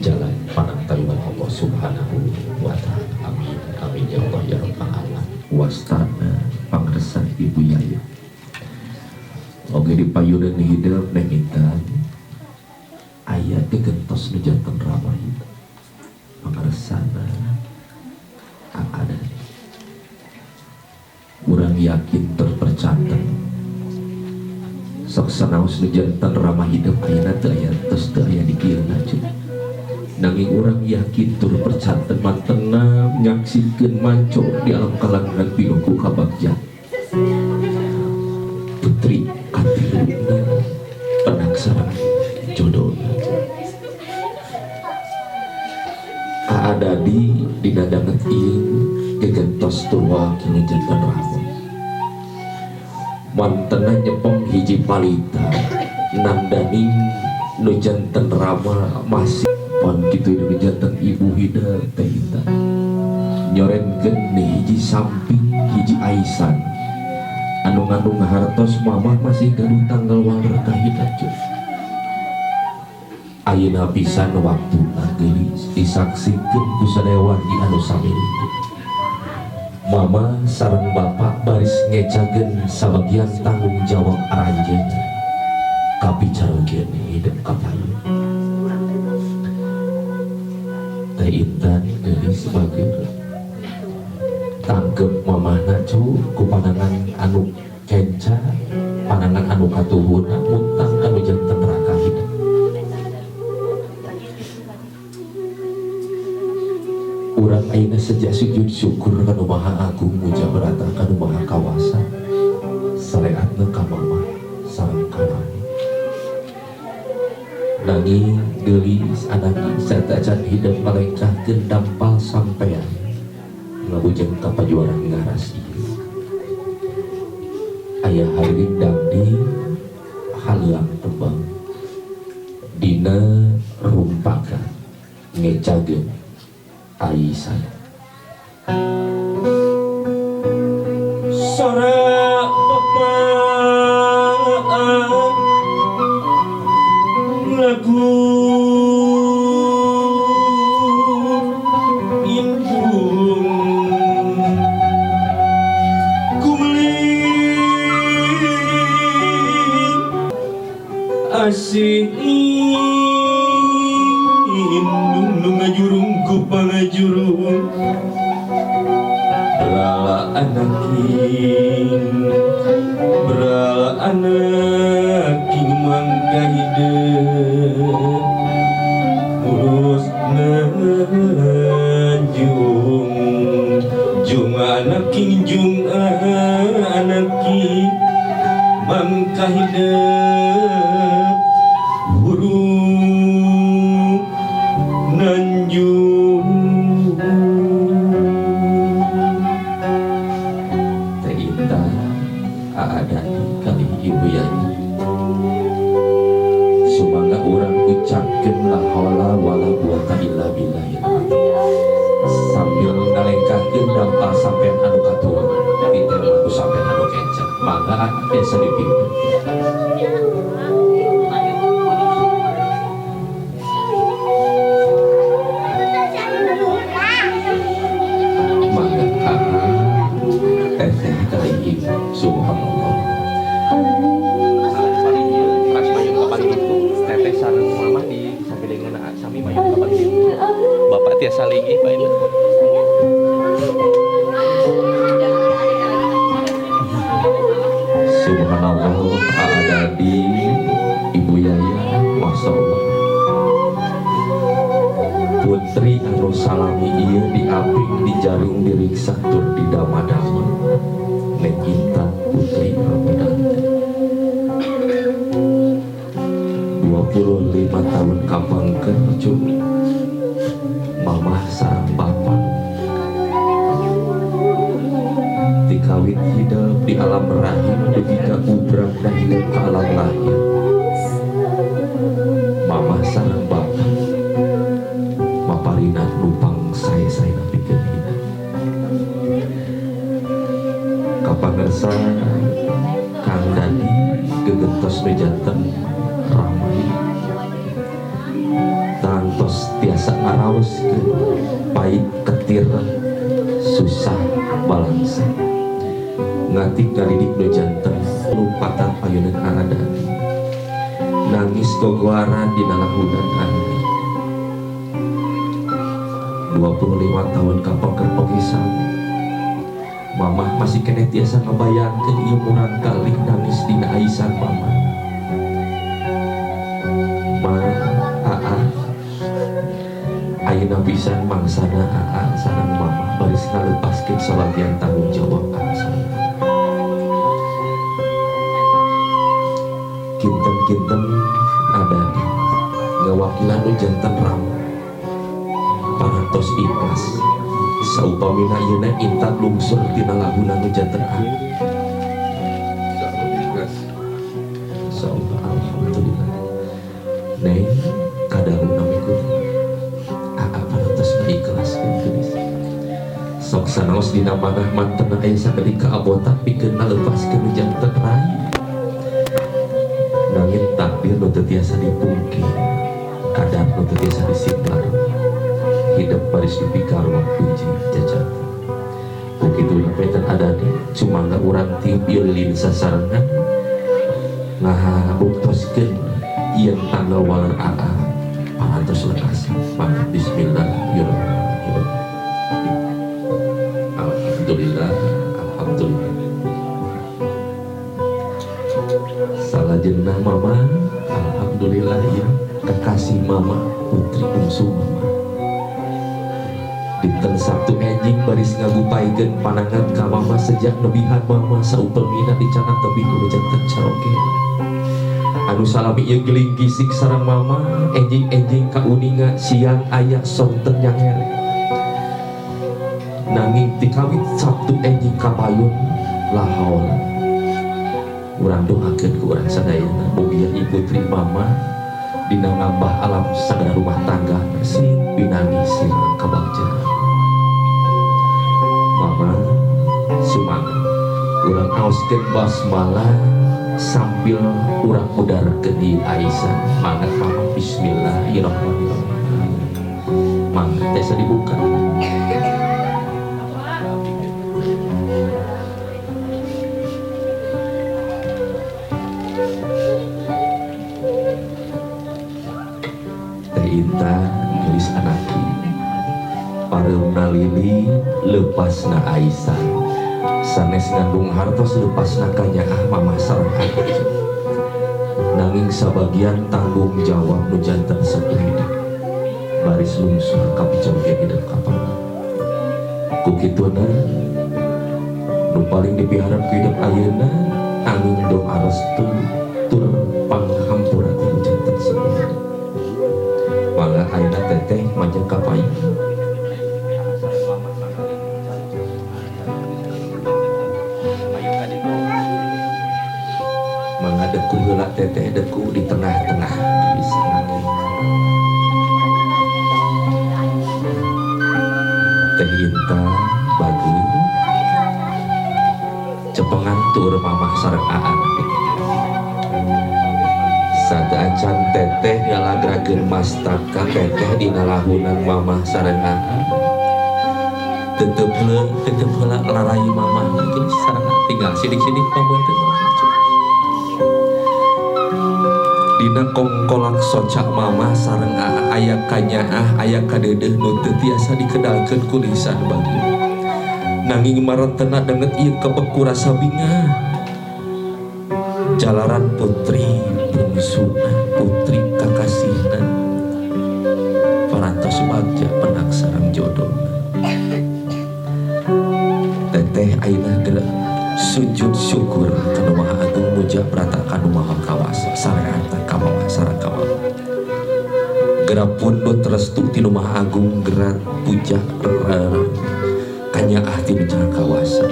jalan panangtayunan Allah Subhanahu wa ta'ala. Amin amin ya Allah ya rabbal alamin. Wastana pangresan Ibu Yaya oge dipayuneun hideung neng Intan aya teh gentos nu janten ramah itu pangresana ada urang yakin terpercanten sok sanaos nu janten ramah hidup ayeuna teu aya tos teu aya di kieu nanging urang yakin tur percanten mantena nyaksikeun manco di alam kalangan pinuku kabagjan putri katiluna penaksara jodohna ada di dadanget ieu gegentos tur wakil janten rahmat mantena nyepong hiji palita nandaning nu janten rama masih pan kitu nu janten Ibu Hida teh Intan nyorenkeun hiji samping hiji aisan anu ngandung hartos mamah masih gaduh tanggal waler kahidacut ayeuna pisan waktuna geulis disaksikeun ku sadewa di anu samili mama sareng bapak baris ngecageun sabagian tanggung jawab aranjeun kapicarogeun hidup kapayu teh Intan geulis bageur tangkep mamahna cu ku pandangan anu kenca pandangan anu katuhuna muntang anu janten raka hidup urang ayeuna sejak sujud syukur kanu Maha Agung muja berata kanu Maha Kawasa saleatna ka mamah sareng ka nami nanging geulis anaki sarta can hidup malengkahkeun dampal sampean ngabujeng ka pajuaran ngaras ieu aya haring dangdi haleuang tembang dina rumpakan ngecageun Aisyah sora papaan lagu indung kumling asih indung nu ngajurung ku pangajurung berala anaking mangka hidup urus jung anaking mangka hidup urus nanjung teh Intan ada kali Ibu Yaya sumangga urang ucapkeun la haula wala quwata illa billah sambil nalengkahkeun dampal sampean anu katuhun maka biasa dipimpin. Maka teteh kali ini subhanallah. Pas mayung kapan itu teteh sareng mama di sampingan sami mayung kapan itu. Bapak tiasa linggih bae. Subhanallah ada di Ibu Yaya Masya Allah putri anu salami ieu diaping di jaring diriksa tur di dama-dama nek Intan putri Ramadan 25 tahun kapangkeun cum mamah sareng bapak dikawin hidup di alam rahim debika ubrang dan hidup ke alam lahir mama sareng bapak maparina lupang saya napikeun hidup kapangersa Kang Dadi gegentos mejanten ramai tantos tiasa ngaraoskeun pait ketir susah balangsa ngatik kalidik nu janten lupatan payunan aradan nangis gogoaran di nalahunan andi 25 tahun kapal kerpogisan mamah masih kena tiasa ngebayangkeun ieu murang kali nangis dina aisan mamah ayeuna pisan mangsana aa sareng mamah baris ngalepaskeun salagian tanggung jawab angsana kinten-kinten ada ngawakilan nu janten ram parantos ikhlas saupamina ayeuna Intan lungsur tina laguna nu janten ram alhamdulillah neng kadaruna mikul aa parantos ikhlaskeun geunis sok sanaos dina manah mantenna aya sakedik kaabotan pikeun ngalepaskeun nu janten rai nangin takdir nu teu tiasa dipungkir kadar nu teu tiasa disimpan hidup baris dipikar puji jajan begitu nyapetan adani cuma nggak urang tiup lilin sasarangan nah buktoskeun yen tanggal waler aa parantos lekas maka bismillahirrahmanirrahim alhamdulillah salajengna mama alhamdulillah ya kekasih mama putri bungsu mama dinten Sabtu enjing baris ngagupaikeun panangan ka mama sejak nebihan mama saupamina dicanak tebing nu janten caroge anu salami ieu geling gisik sareng mama enjing-enjing kauninga siang aya sonten nyangere nanging tikawit Sabtu enjing kapayun lahaul urang doakeun ku urang sadayana mugia ibu putri mama dina ngambah alam sagala rumah tangga sing binani sirang kabagja mama sumangan urang aoskeun basmalah sambil urang mudarkeun di Aisyah mangga mama bismillahirrahmanirrahim mangga teh dibuka Intan nulis anaki pareuna lili lepasna Aisyah sanes ngandung hartos lepasna kanyaah mamah sareng nanging sabagian tanggung jawab nu janten sapu hidup baris lungsur ka picongkeun hidup kapal ku kituna nu paling dipiharap ku hidup ayeuna angin doa restu tur panghampura ti janten sapu hidup mangga ayeuna teteh majeng ka payung mangga deku heula teteh deku di tengah-tengah bisa lagi teh Intan bagi cepengan tur mamah sareng aan sadacan teteh ngalagrakeun mastaka teteh dina lahunan mamah sareng aan tetep heula larai mamah geus sareng tinggal sidik-sidik pamunten dina kongkolak socak mamah sareng aya kanyaah aya kadedeh nu teu tiasa dikedalkeun ku lisan bageus nanging marantena denget ieu kebeku rasa bingah jalaran putri bungsuna putri kakasihna parantos bagja penak sareng jodohna teteh ayeuna geura sujud syukur kana Maha Agung muja brata kana Maha Kawasa sareanta ka mamah sareng ka mamah geura pundut restu ti Maha Agung geura puja kanyaah ti Maha Kawasa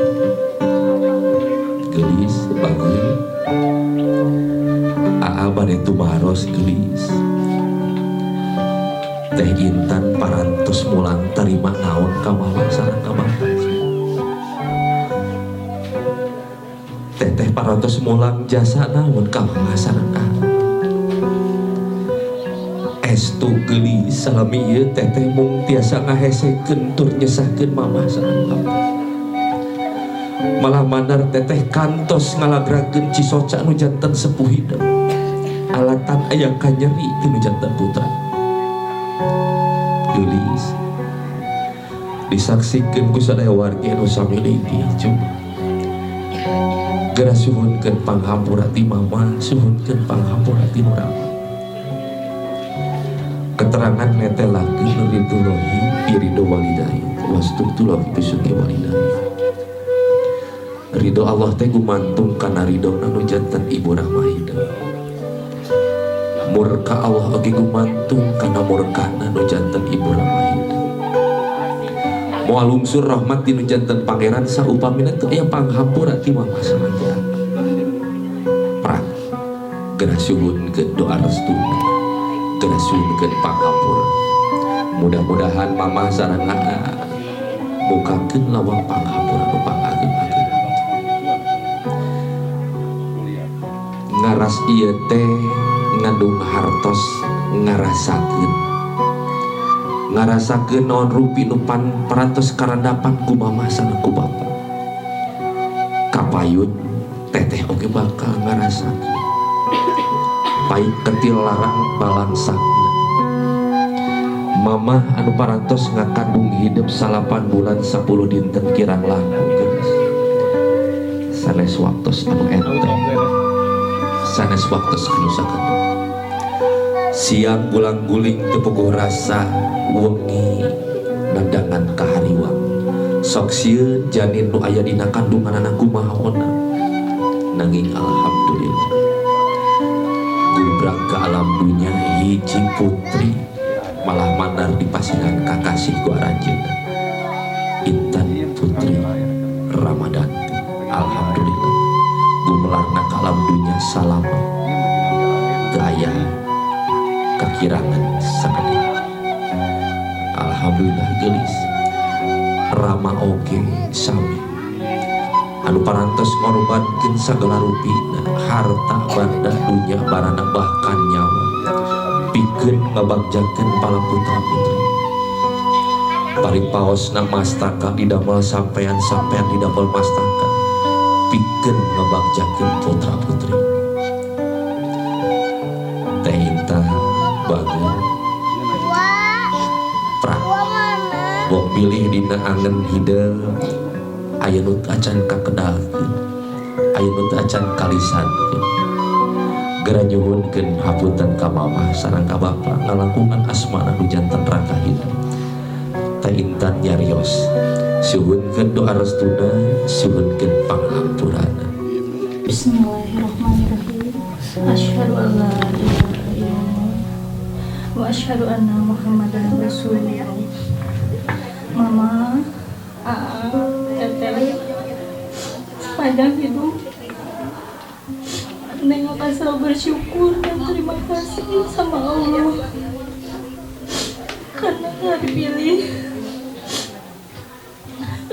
geulis bagus aa bade tumaros geulis teh Intan parantos mulang tarima naon ka mamah sareng ka mamah teteh parantos mulang jasa naon ka mamah sareng ka estu geulis salami ieu teteh mung tiasa ngahesekeun tur nyesahkeun mamah sareng papa malah mandar teteh kantos ngalagrakeun cisoca nu janten sepuh hideung alatan aya kanyeri ti nu janten putra geulis disaksikeun ku sadaya wargi anu samiliki cuma geura suhunkeun panghampura ti mamah suhunkeun panghampura ti urang keterangan netelakeun ridulahi irido walidahi wastutulahi bisuki walidahi ridho Allah teh gumantung kana ridho nu janten ibu rahmahida murka Allah oge gumantung kana murkana nu janten ibu rahmahida moal lungsur rahmat ti nu janten pangeran saupamina teu aya panghampura ti mamah sareng ti prak geura suhunkeun doa restuna geura suhunkeun panghampura mudah-mudahan mamah sareng mukakeun lawang panghampura nu pangageng-ageng ngaras ieu teh ngandung hartos ngarasakeun naon rupi nu parantos karandapan ku mamah sareng ku bapa kapayun teteh oge bakal ngarasakeun pait ketil larang balangsakna mamah anu parantos ngakandung hidup 8 bulan 10 dinten kirang langkung geus sanes waktos anu enteng sanes waktos anu sakeudeung siang gulang-guling teu puguh rasa wengi nandangan kahariwang sok sieun janin nu aya dina kandunganna kumahaona nanging alhamdulillah gubrak ke alam dunya hiji putri malah mandar dipasihan kakasih ku aranjeunna Intan Putri Ramadanti alhamdulillah gumelarna ka alam dunya salama teu aya kakirangan sakeudeung alhamdulillah geulis Rama oge sami anu parantos ngorbankeun sagala rupina harta banda dunya barana bahkan nyawa pikeun ngabagjakeun pala putra-putri paripaosna mastaka didamel sampean didamel mastaka pikeun ngabagjakeun putra-putri teh Intan bagus prak wong pilih dina angen hideung aya nu acan kakedalkeun aya nu acan kalisankeun geura nyuhunkeun hapunten ka mamah sareng ka bapa ngalangkungan asmana nu janten rakahina teh Intan nyarios suhunkeun doa restuna suhunkeun panghampurana Bismillahirrahmanirrahim asyhadu an la ilaha illallah wa asyhadu anna muhammadan rasulullah mama teteh panjang hidup Neng akan selalu bersyukur dan terima kasih sama Allah karena telah dipilih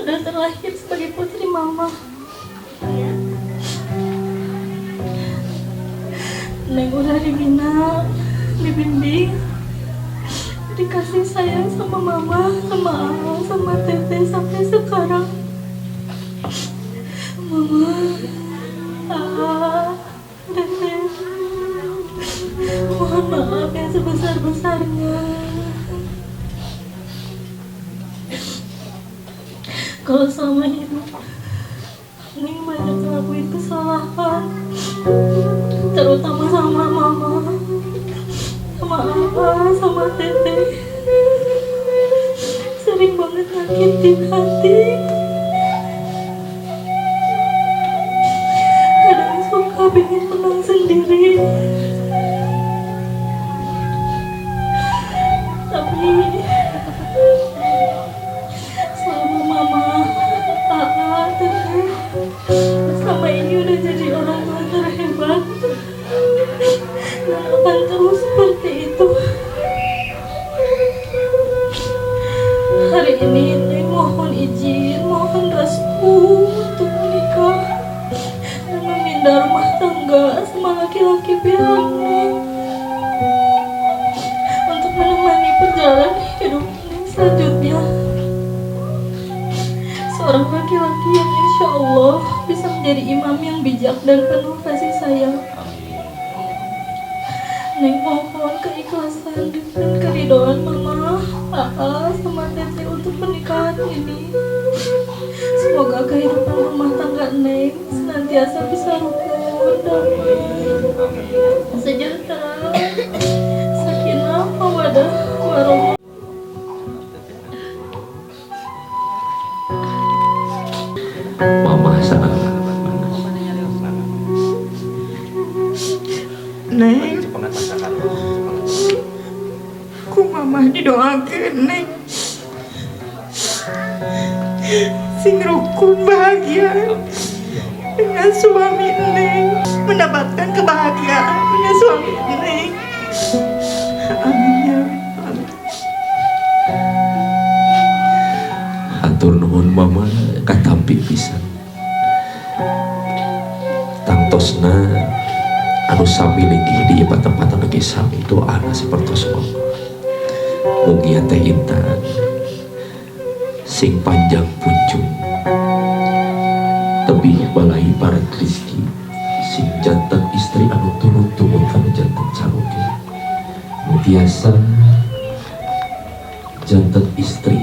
dan terlahir sebagai putri mama. Neng udah dibina, dibimbing, dikasih sayang sama mama, sama Al, sama Teteh sampai sekarang. Mama, Teteh, mohon maaf yang sebesar-besarnya kalau selama hidup Neng banyak ngelakuin kesalahan, terutama sama mama, sama Abah, sama Teteh. Sering banget nyakitin hati. Kadang suka pengen menang sendiri. Tapi selama mama, Teteh selama ini udah jadi orang tua terhebat dan akan terus seperti itu. Hari ini Neng mohon izin, mohon restu untuk menikah dan memindah rumah tangga sama laki-laki pihak Neng untuk menemani perjalanan hidup Neng selanjutnya. Seorang laki-laki yang insya Allah bisa menjadi imam yang bijak dan penuh kasih sayang. Neng mohon keikhlasan dan keridhaan mama, sama Teteh untuk pernikahan ini. Semoga kehidupan rumah tangga Neng senantiasa bisa rukun, damai, sejahtera, sakinah, mawaddah, warahmah. Mama sana Neng, ku mama didoakeun Neng sing rukun bahagia dengan suami Neng, mendapatkan kebahagiaan dengan suami Neng. Amin ya Allah. hatur nuhun mama katampi pisan tangtosna anu sami linggih di tempat lagi sami doana sapertos mama mugia teh intan sing panjang punjung tebih balai para rezeki sing jantan istri anu turun-turun kana jantan caroge biasa jantan istri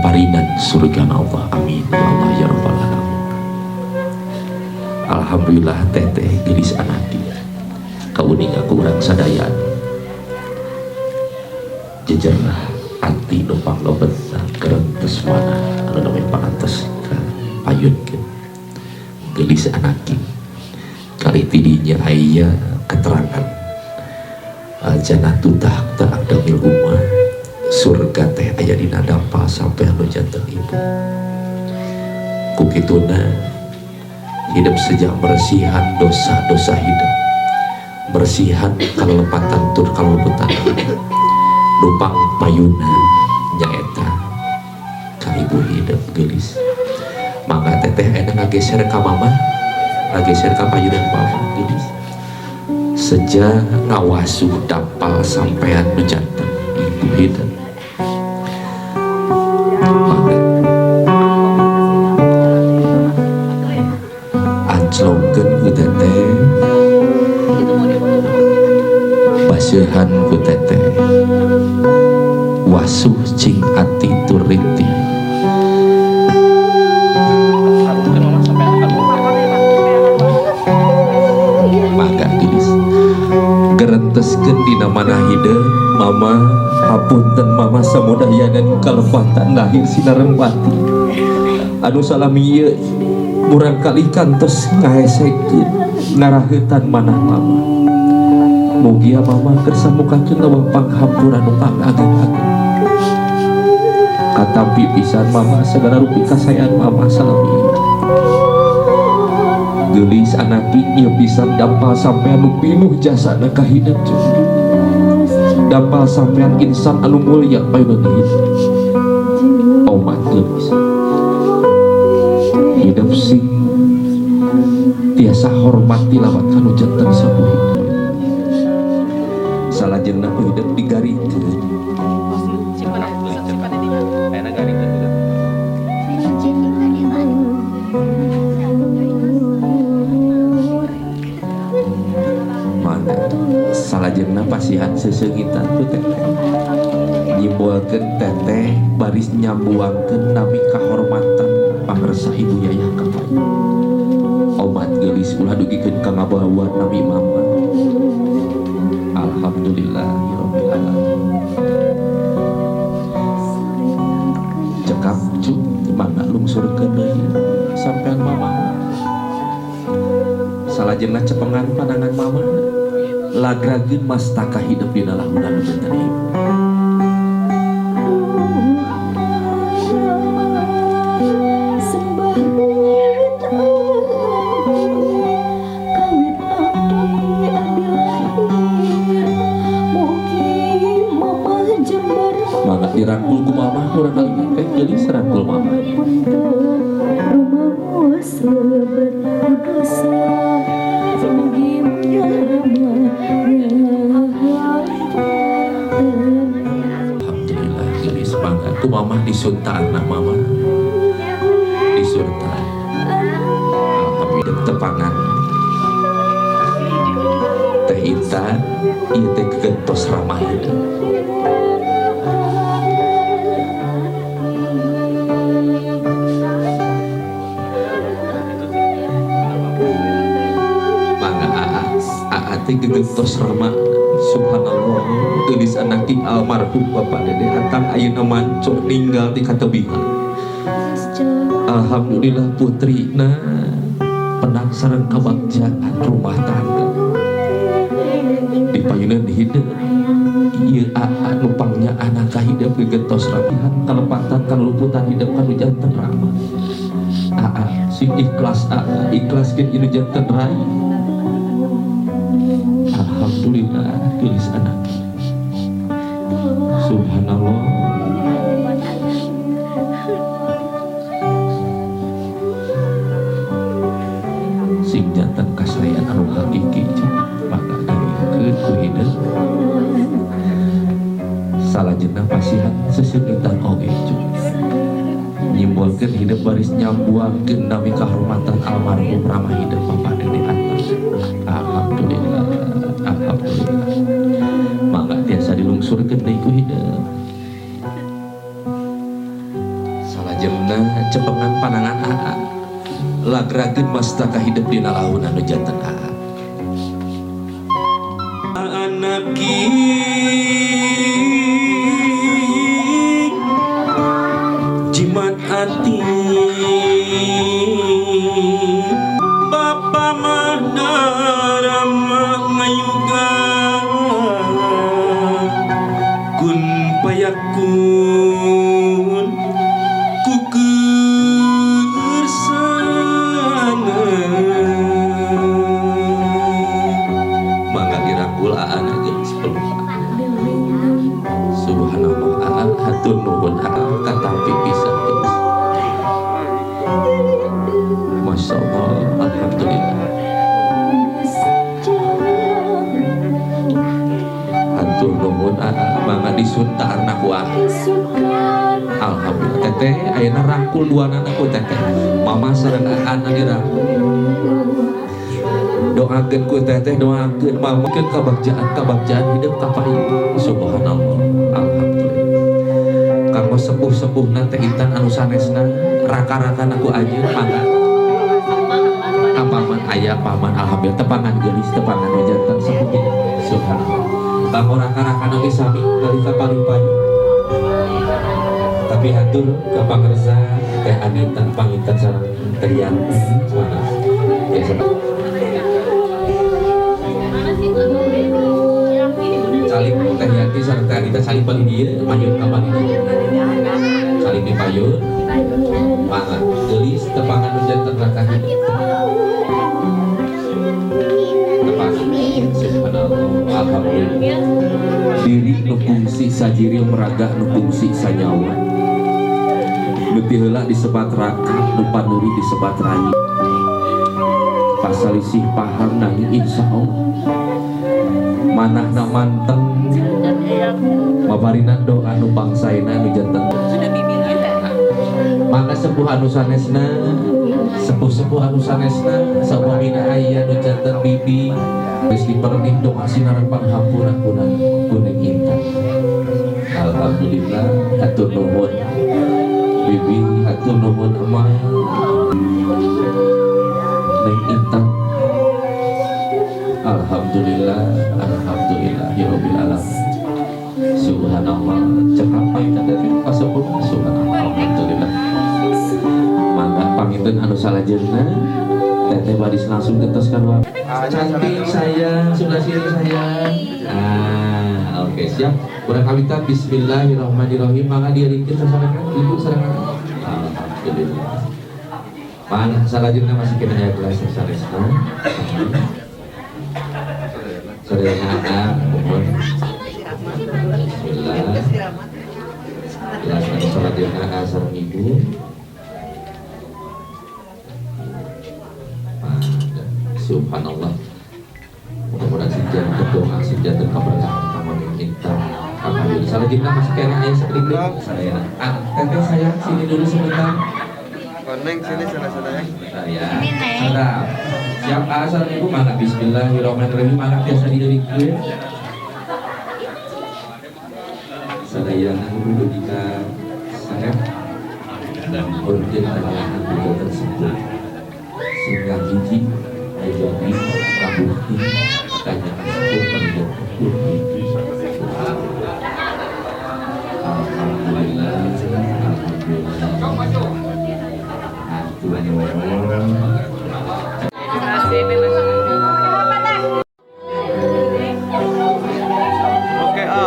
parinan surga Allah, amin ya Allah ya rabbal alamin. Alhamdulillah Teteh gelis anadi kauning aku urang sadayaan jejerah ati numpang lobetna kerentes mana anu namanya pangantos payunkeun gelis anaki kali tidinya aya keterangan jannatu tahta aqdamil ummah surga teh aya dina dapa sampai anu janten ibu kukituna hidup sejak bersihan dosa-dosa hidup bersihan kalepatan tur kalebutan numpang payuna nyaeta ka ibu hidup gelis mangga teteh ena ngageser ka mama ngageser ka payunan mama gelis sejak ngawasuh dapal sampean nu janten ibu hidup ancelongkeun ku teteh basuhan ku teteh wasuh cing ati turiti maka gelis gerenteskeun dina mana hideung mama hapunten mama samudayanan kalepatan lahir sinarempati anu salami ieu murang kali kantos ngahesekeun ngaraheutan manah mama mugia mama keur samukakeun leuwih panghampura nu pangageng-ageng katampi pisan mama sagala rupi kasayaan mama salami ieu geulis anaki ieu pisan dampal sampean nu pinuh jasana ka hideung dampal sampean insan anu mulya payuna hidup omat geulis hidup sing tiasa hormati lawat kanu janten sapuhi salajengna hidup digarikeun Enak garing juga. mana salajengna pasihan seseugitan tu teteh nyimbolkeun teteh baris nyambuangkeun nami kahormatan pangresa ibu yayah kapan omat geulis ulah dugikeun ka ngabawan nami mama alhamdulillahirabbil alamin cekap cuk mana lungsurkeun deui sampean mama salajengna cepengan pandangan mama lagrageun mastaka hidup dina lahunan benten ibu mangga dirangkul ku mama urang kali teh geulis rangkul mama alhamdulillah geulis mangga ku mama disuntaanna mama disuntaan alhamdulillah tepangan teh Intan ieu teh kegentos ramah hidup gegentos rama subhanallah geulis anak di almarhum bapak dede Atang ayeuna manco ninggal di katebihan alhamdulillah putrina penang sareng kabagjaan rumah tangga di payunan hidup ieu anu pangnya anak hidup gegentos rapihan kalepatan kaluputan hidup kanu janten rama si ikhlas ikhlas ke ieu janten rai alhamdulillah tulis anak subhanallah sing jantan kasarian anu hakiki maka dari ku hidup salajengna pasihan seseungitan oge nyimbolkeun hidup baris nyambuangkeun nami kahormatan almarhum Rama hidup Bapak Dede Atang alhamdulillah alhamdulillah mangga tiasa dilungsurkeun deui ku hidup salajengna cepengan panangan aa lagrageun mastaka hidup dina lahunan nu janten aa anak jimat hati Bapa Mahnarama ngayuga kun payakun ku kersana mangga dirangkul aana geus subhanallah aa hatur nuhun aa katampi pisan geus masyaallah alhamdulillah hatur nuhun aa mangga disuntaarna ku aa alhamdulillah teteh ayeuna rangkul duanana ku teteh mama sareng aana dirangkul doakeun ku teteh doakeun mama keun kabagjaan hidup ka payu subhanallah alhamdulillah kanggo sepuh-sepuhna teh Intan anu sanesna raka-raka aku ajeun mangga paman aya paman alhamdulillah tepangan geulis tepangan janten sepuh subhanallah kanggo raka-raka nu sami nalika palipayu tapi hatur ka pangarsa teh Anita panginten sareng Trian mana biasa saling teh Yanti sareng teh Anita saling paling dieu mayun ka paling saling dipayun mangga geulis tepangan nu janten raka hidup subhanallah alhamdulillah diri nu fungsi sajiri meraga nu fungsi sanyawa beuti heula disebat raka nu panuri disebat rai salisih paham nanging insya Allah manahna manteng mabarinan doa nu bangsaina nu janten maka sepuh anu sanesna sepuh anu sanesna saupamina aya nu janten bibi geus dipernih doa sinaran panghampuran kuning intan. Alhamdulillah hatur nuhun bibi, hatur nuhun emak neng intan. Alhamdulillah ya rabbil alamin. Subhanallah cekapai dari pasepun subhanallah. Alhamdulillah mangga panginten anu salajengna teteh badis langsung getoskan wa cantik sayang sudah sini sayang. Oke siap urang kawitan bismillahirrahmanirrahim. Mangga dieureunkeun sasarangan ibu sarangan. Alhamdulillah mangga salajengna masih kena aya kelas saresna saudara anak mohon bismillah dilaksanakan sholat jamaah sareng ibu. Subhanallah mudah-mudahan sinjan berdoa sinjan dan keberkahan kamu kita. Alhamdulillah salajengna masih kena aya sakeutik saya teteh sayang sini dulu sebentar. Koneng sini sana-sana ya. Ya. Sedap. Siap asal ibu mangga bismillahirrahmanirrahim mangga biasa dieureunkeun. Sadaya dulu jika saya dan urgen dengan juga tersebut sehingga hiji jadi kabukti tanya tersebut alhamdulillah Oke A.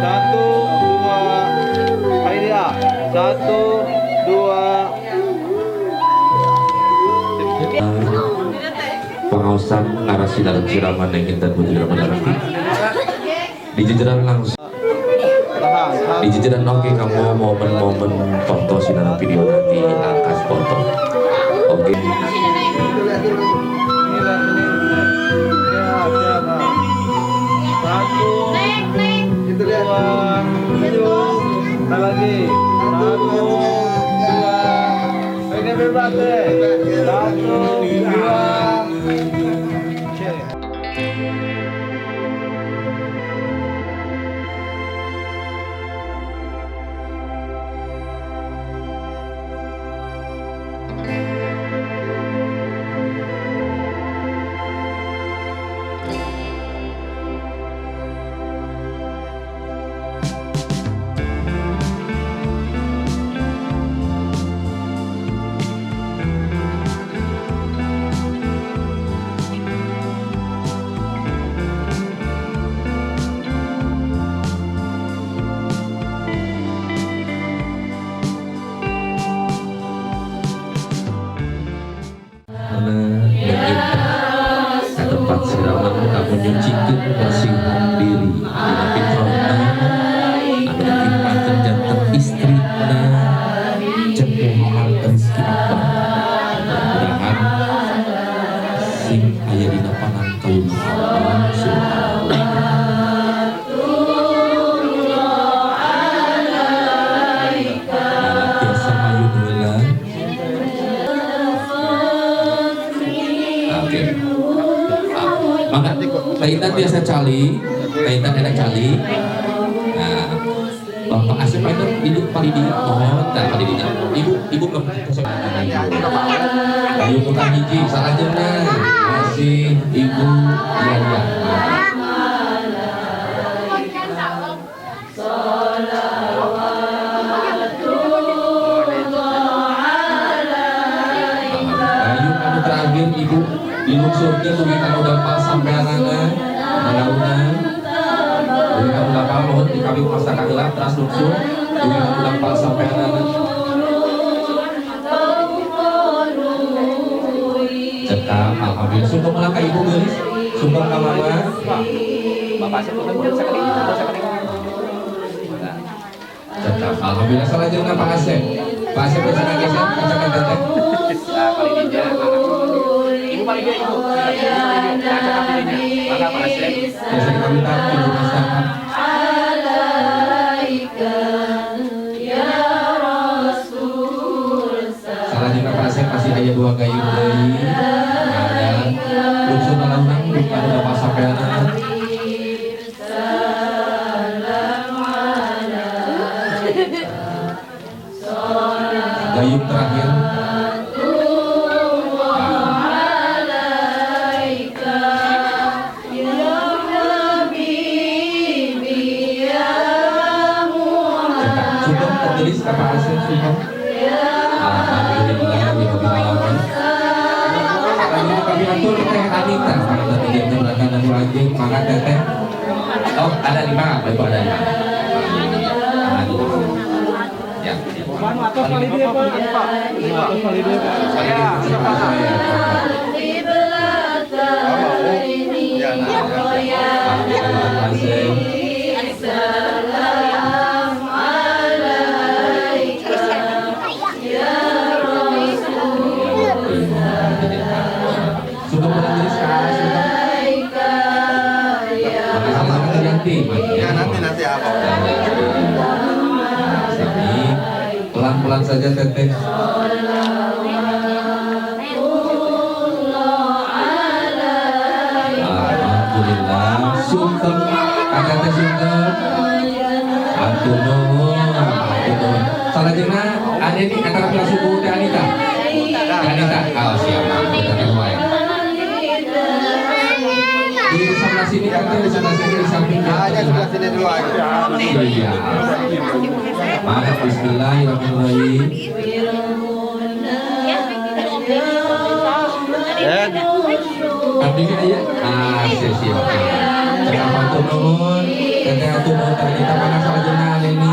1, 2. Ayo A. 1, 2. pengawasan narasi dalam siraman yang kita butuh dalam arti di jajaran langsung di jajaran oke kamu momen-momen foto sinar video nanti angkat foto oke. Lagi 1, 2. Ini bebas deh 1, 2. Menyucikan bersihan diri dina fitrahna anu dimanten janten istrina cekehan rezeki apa mudah-mudahan sing aya dina panangkaun Allah biasa mayu heula. Oke maka kaitan biasa cali, kaitan enak cali. Nah, Bapak Asep itu hidup paling di mohon dan paling di ibu ayo bukan hiji salajengna masih ibu ya. Ayo anu terakhir ibu dilungsurnya tuh kita udah pas sampai anak-anak mudah-mudahan kita udah pas mohon di kami masa kagelah teras lungsur kita udah pas sampai anak-anak cekam alhamdulillah sumpah melangkah ibu guys sumpah ke mama bapak sebutkan sekali cekam alhamdulillah salah jangan Pak Asep bisa geser teteh paling dijak Maka Pak Asep. Biasa kita minta ibu masyarakat. Salah juga Pak Asep masih aya 2 gayung deui. Ada lucu dalam nang bukan ada pasapeana. Gayung terakhir. Sudah tertulis Pak Asep sudah. Alhamdulillah Alhamdulillah. Kami kami atur teh Anita. Kalau tadi dia menggunakan nama lagi maka teteh. Oh ada 5, Bapak ada 5. Ya. Atas kali dia Pak. Atas kali dia Pak. Sudah menulis nanti apa? Pelan-pelan saja teteh. Alhamdulillah. Sungkem, kakak teh sungkem. Atur nuhun. Salah jenah ada di antara pihak suku teh Anita. Anita, oh siap. Kita teh wae. Di sebelah sini kan di sebelah sini di samping Aja sebelah sini dulu aja. iya. Maka bismillahirrahmanirrahim. Abdi kan aya? Siap. Kenapa tuh nuhun? Teteh atuh nuhun tadi kita mana salah jenah ini.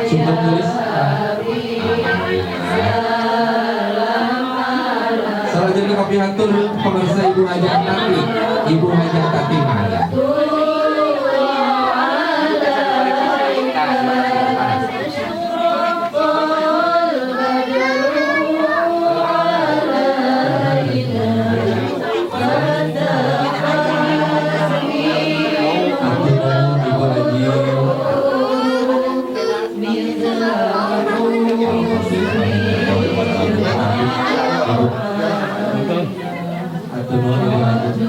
Sudah tulis. Selanjutnya kami atur pemirsa Ibu Hajat Tati. Ibu Hajat Tati mana? Ibu Haji.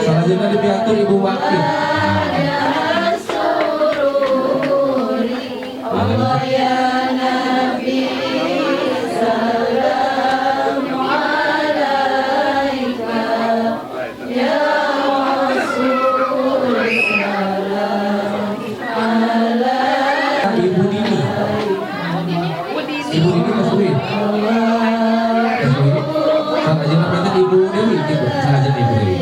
Selanjutnya diatur Ibu Wakil. Ibu Dini. Ibu Dini Masukin. Selanjutnya minta Ibu Dewi. Selanjutnya Ibu Dewi.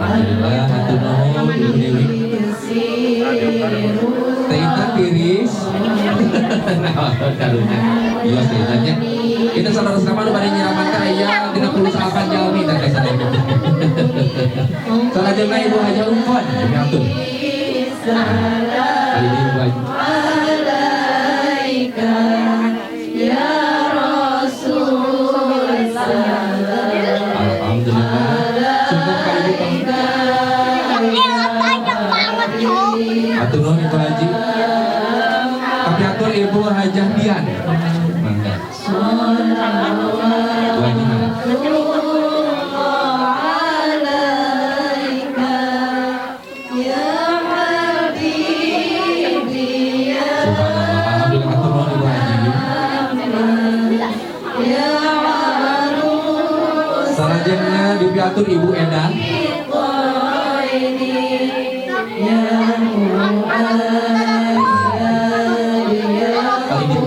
Alhamdulillah, hatur nuhun Ibu Dewi. Teh tiris. Karunya. Iya teh. Kita saudara sekaman pada nyiraman teh aya 38 jalmi teh sadaya. Selanjutnya Ibu Haja Umpon, kami atur. Kali ini Ibu Haji. Alhamdulillah. Cukup kali Ibu. Atur nuhun Ibu Haji. Kami atur Ibu Hajah Dian. Mangga. Ibu Haji mana? Alhamdulillah atur nuhun Ibu Haji. Selanjutnya diatur Ibu Eda. Kali ini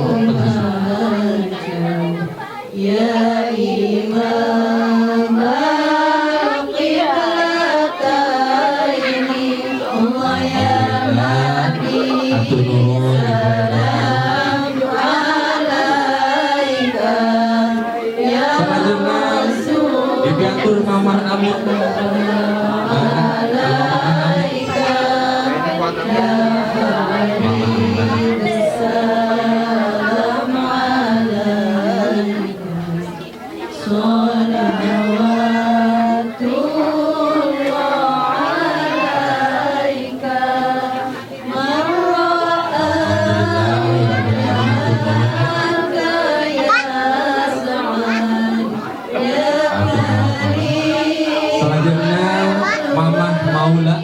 Atur nuhun. Selanjutnya dibiatur mamah nami. Selanjutnya Mamah Maula.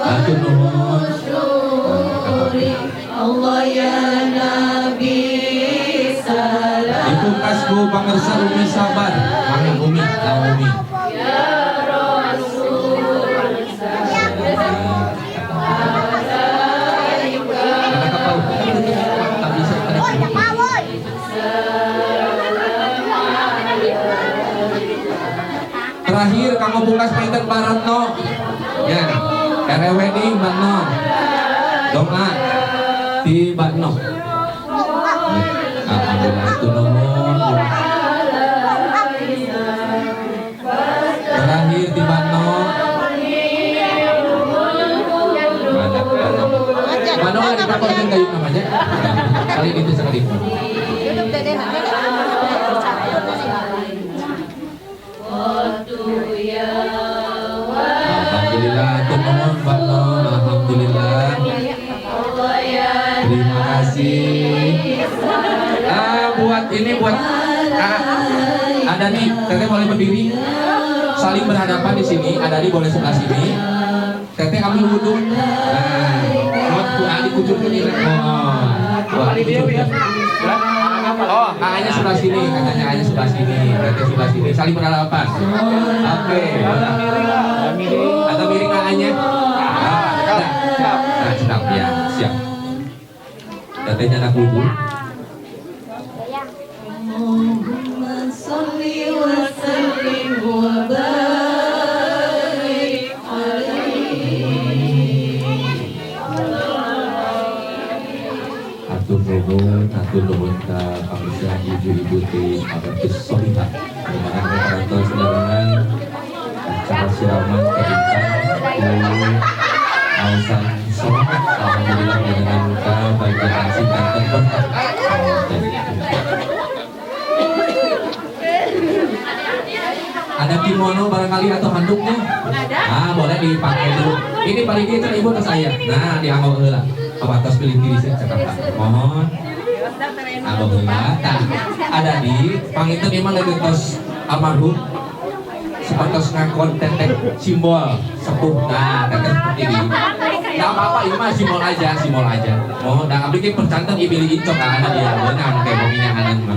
Atur nuhun. Allah ya Nabi salam. Dipungkas ku pangersa Umi Sabar. Mangga Umi, Umi. Terakhir kamu bukas painten Baratno. Ya. RW di Batno. Doa di Batno. Alhamdulillah itu nuhun. Terakhir di Batno. Batno ada kapan kayu namanya? Kali itu sekali. Alhamdulillah, teman Batno, alhamdulillah. Terima kasih. Buat ini buat ada nih, Teteh boleh berdiri. Saling berhadapan di sini. Ada nih boleh sebelah sini. Teteh ambil wudhu. Buat dikucurkan ini. Oh, kakaknya sebelah sini, katanya kakaknya sebelah sini, teteh sebelah sini, saling berhadapan. Oke. Atau miring kakaknya. Siap. Nah, siap ya, siap. Tetehnya anak wudhu. Allahumma sholli wa sallim wa barik alaihi. Atur nuhun ka pangisa ibu-ibu teh abatus solihah. Mudah-mudahan keparantos sederhana acara siraman kehidupan Ausan Selamat. Alhamdulillah dengan ka bagian singkatan berkah. Ada kimono barangkali atau handuknya? Boleh dipakai dulu. Ini paling gitu ibu ke saya. Nah, dianggo heula. Abatos pilih diri saya cakap. Mohon. Anggo heula. Ada di panginten imah legetos almarhum sepertos ngakon tetek simbol sepuh. Nah, tetek seperti ini. Enggak apa-apa, ini mah simbol aja. Oh, dan abdi ge percanten ibili incok ada dia. Beunang kayak bominya anan mah.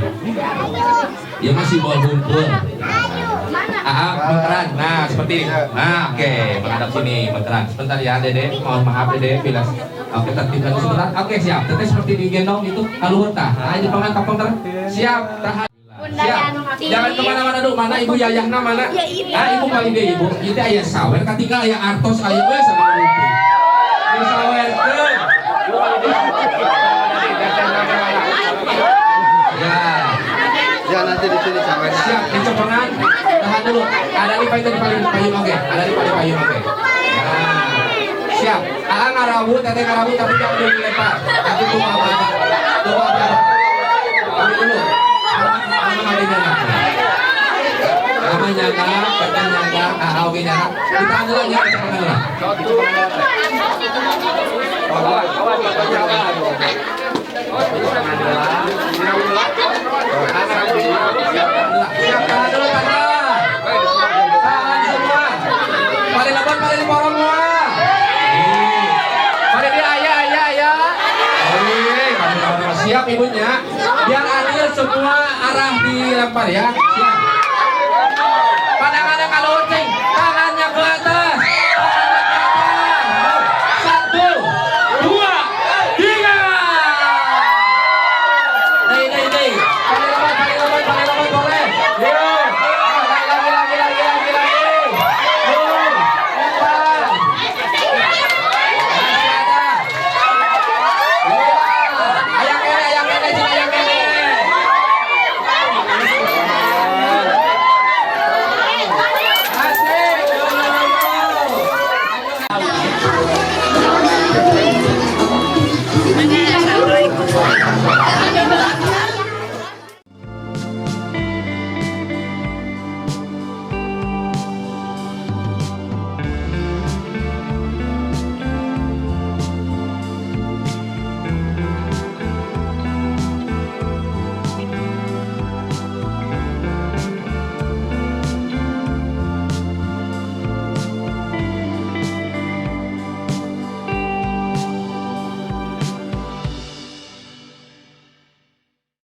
Ieu mah simbol humpul. Menteran. Nah, seperti ini. Nah, oke, menghadap sini, menteran. Sebentar ya, Dede. Mohon maaf, Dede. Bila oke, tertibkan sebentar. Oke, siap. Teteh seperti digendong itu kaluhur tah. Ayo pangan kapong terus. Siap, tahan. Siap. Jangan kemana-mana dulu. Mana Ibu Yayahna mana? Ibu paling deh Ibu. Itu ayah sawer. Ketika ayah artos ayah wes sama rupi. Ini sawer tuh. Ya nanti di sini sampai. Siap. Dicopengan. Tahan dulu. Ada di paling payung oke. Ada di paling payung oke. Siap. Ngarabu, teteh ngarabu tapi jangan dulu dilempar. Nanti tuh apa? Kami dulu. Namanya nyangka, kita nyangka, oke nyangka. Kita dulu ya, kita dulu. Siap, tahan dulu, tahan semua. Paling lebat, paling porong semua. Siap ibunya, biar adil semua arah dilempar ya.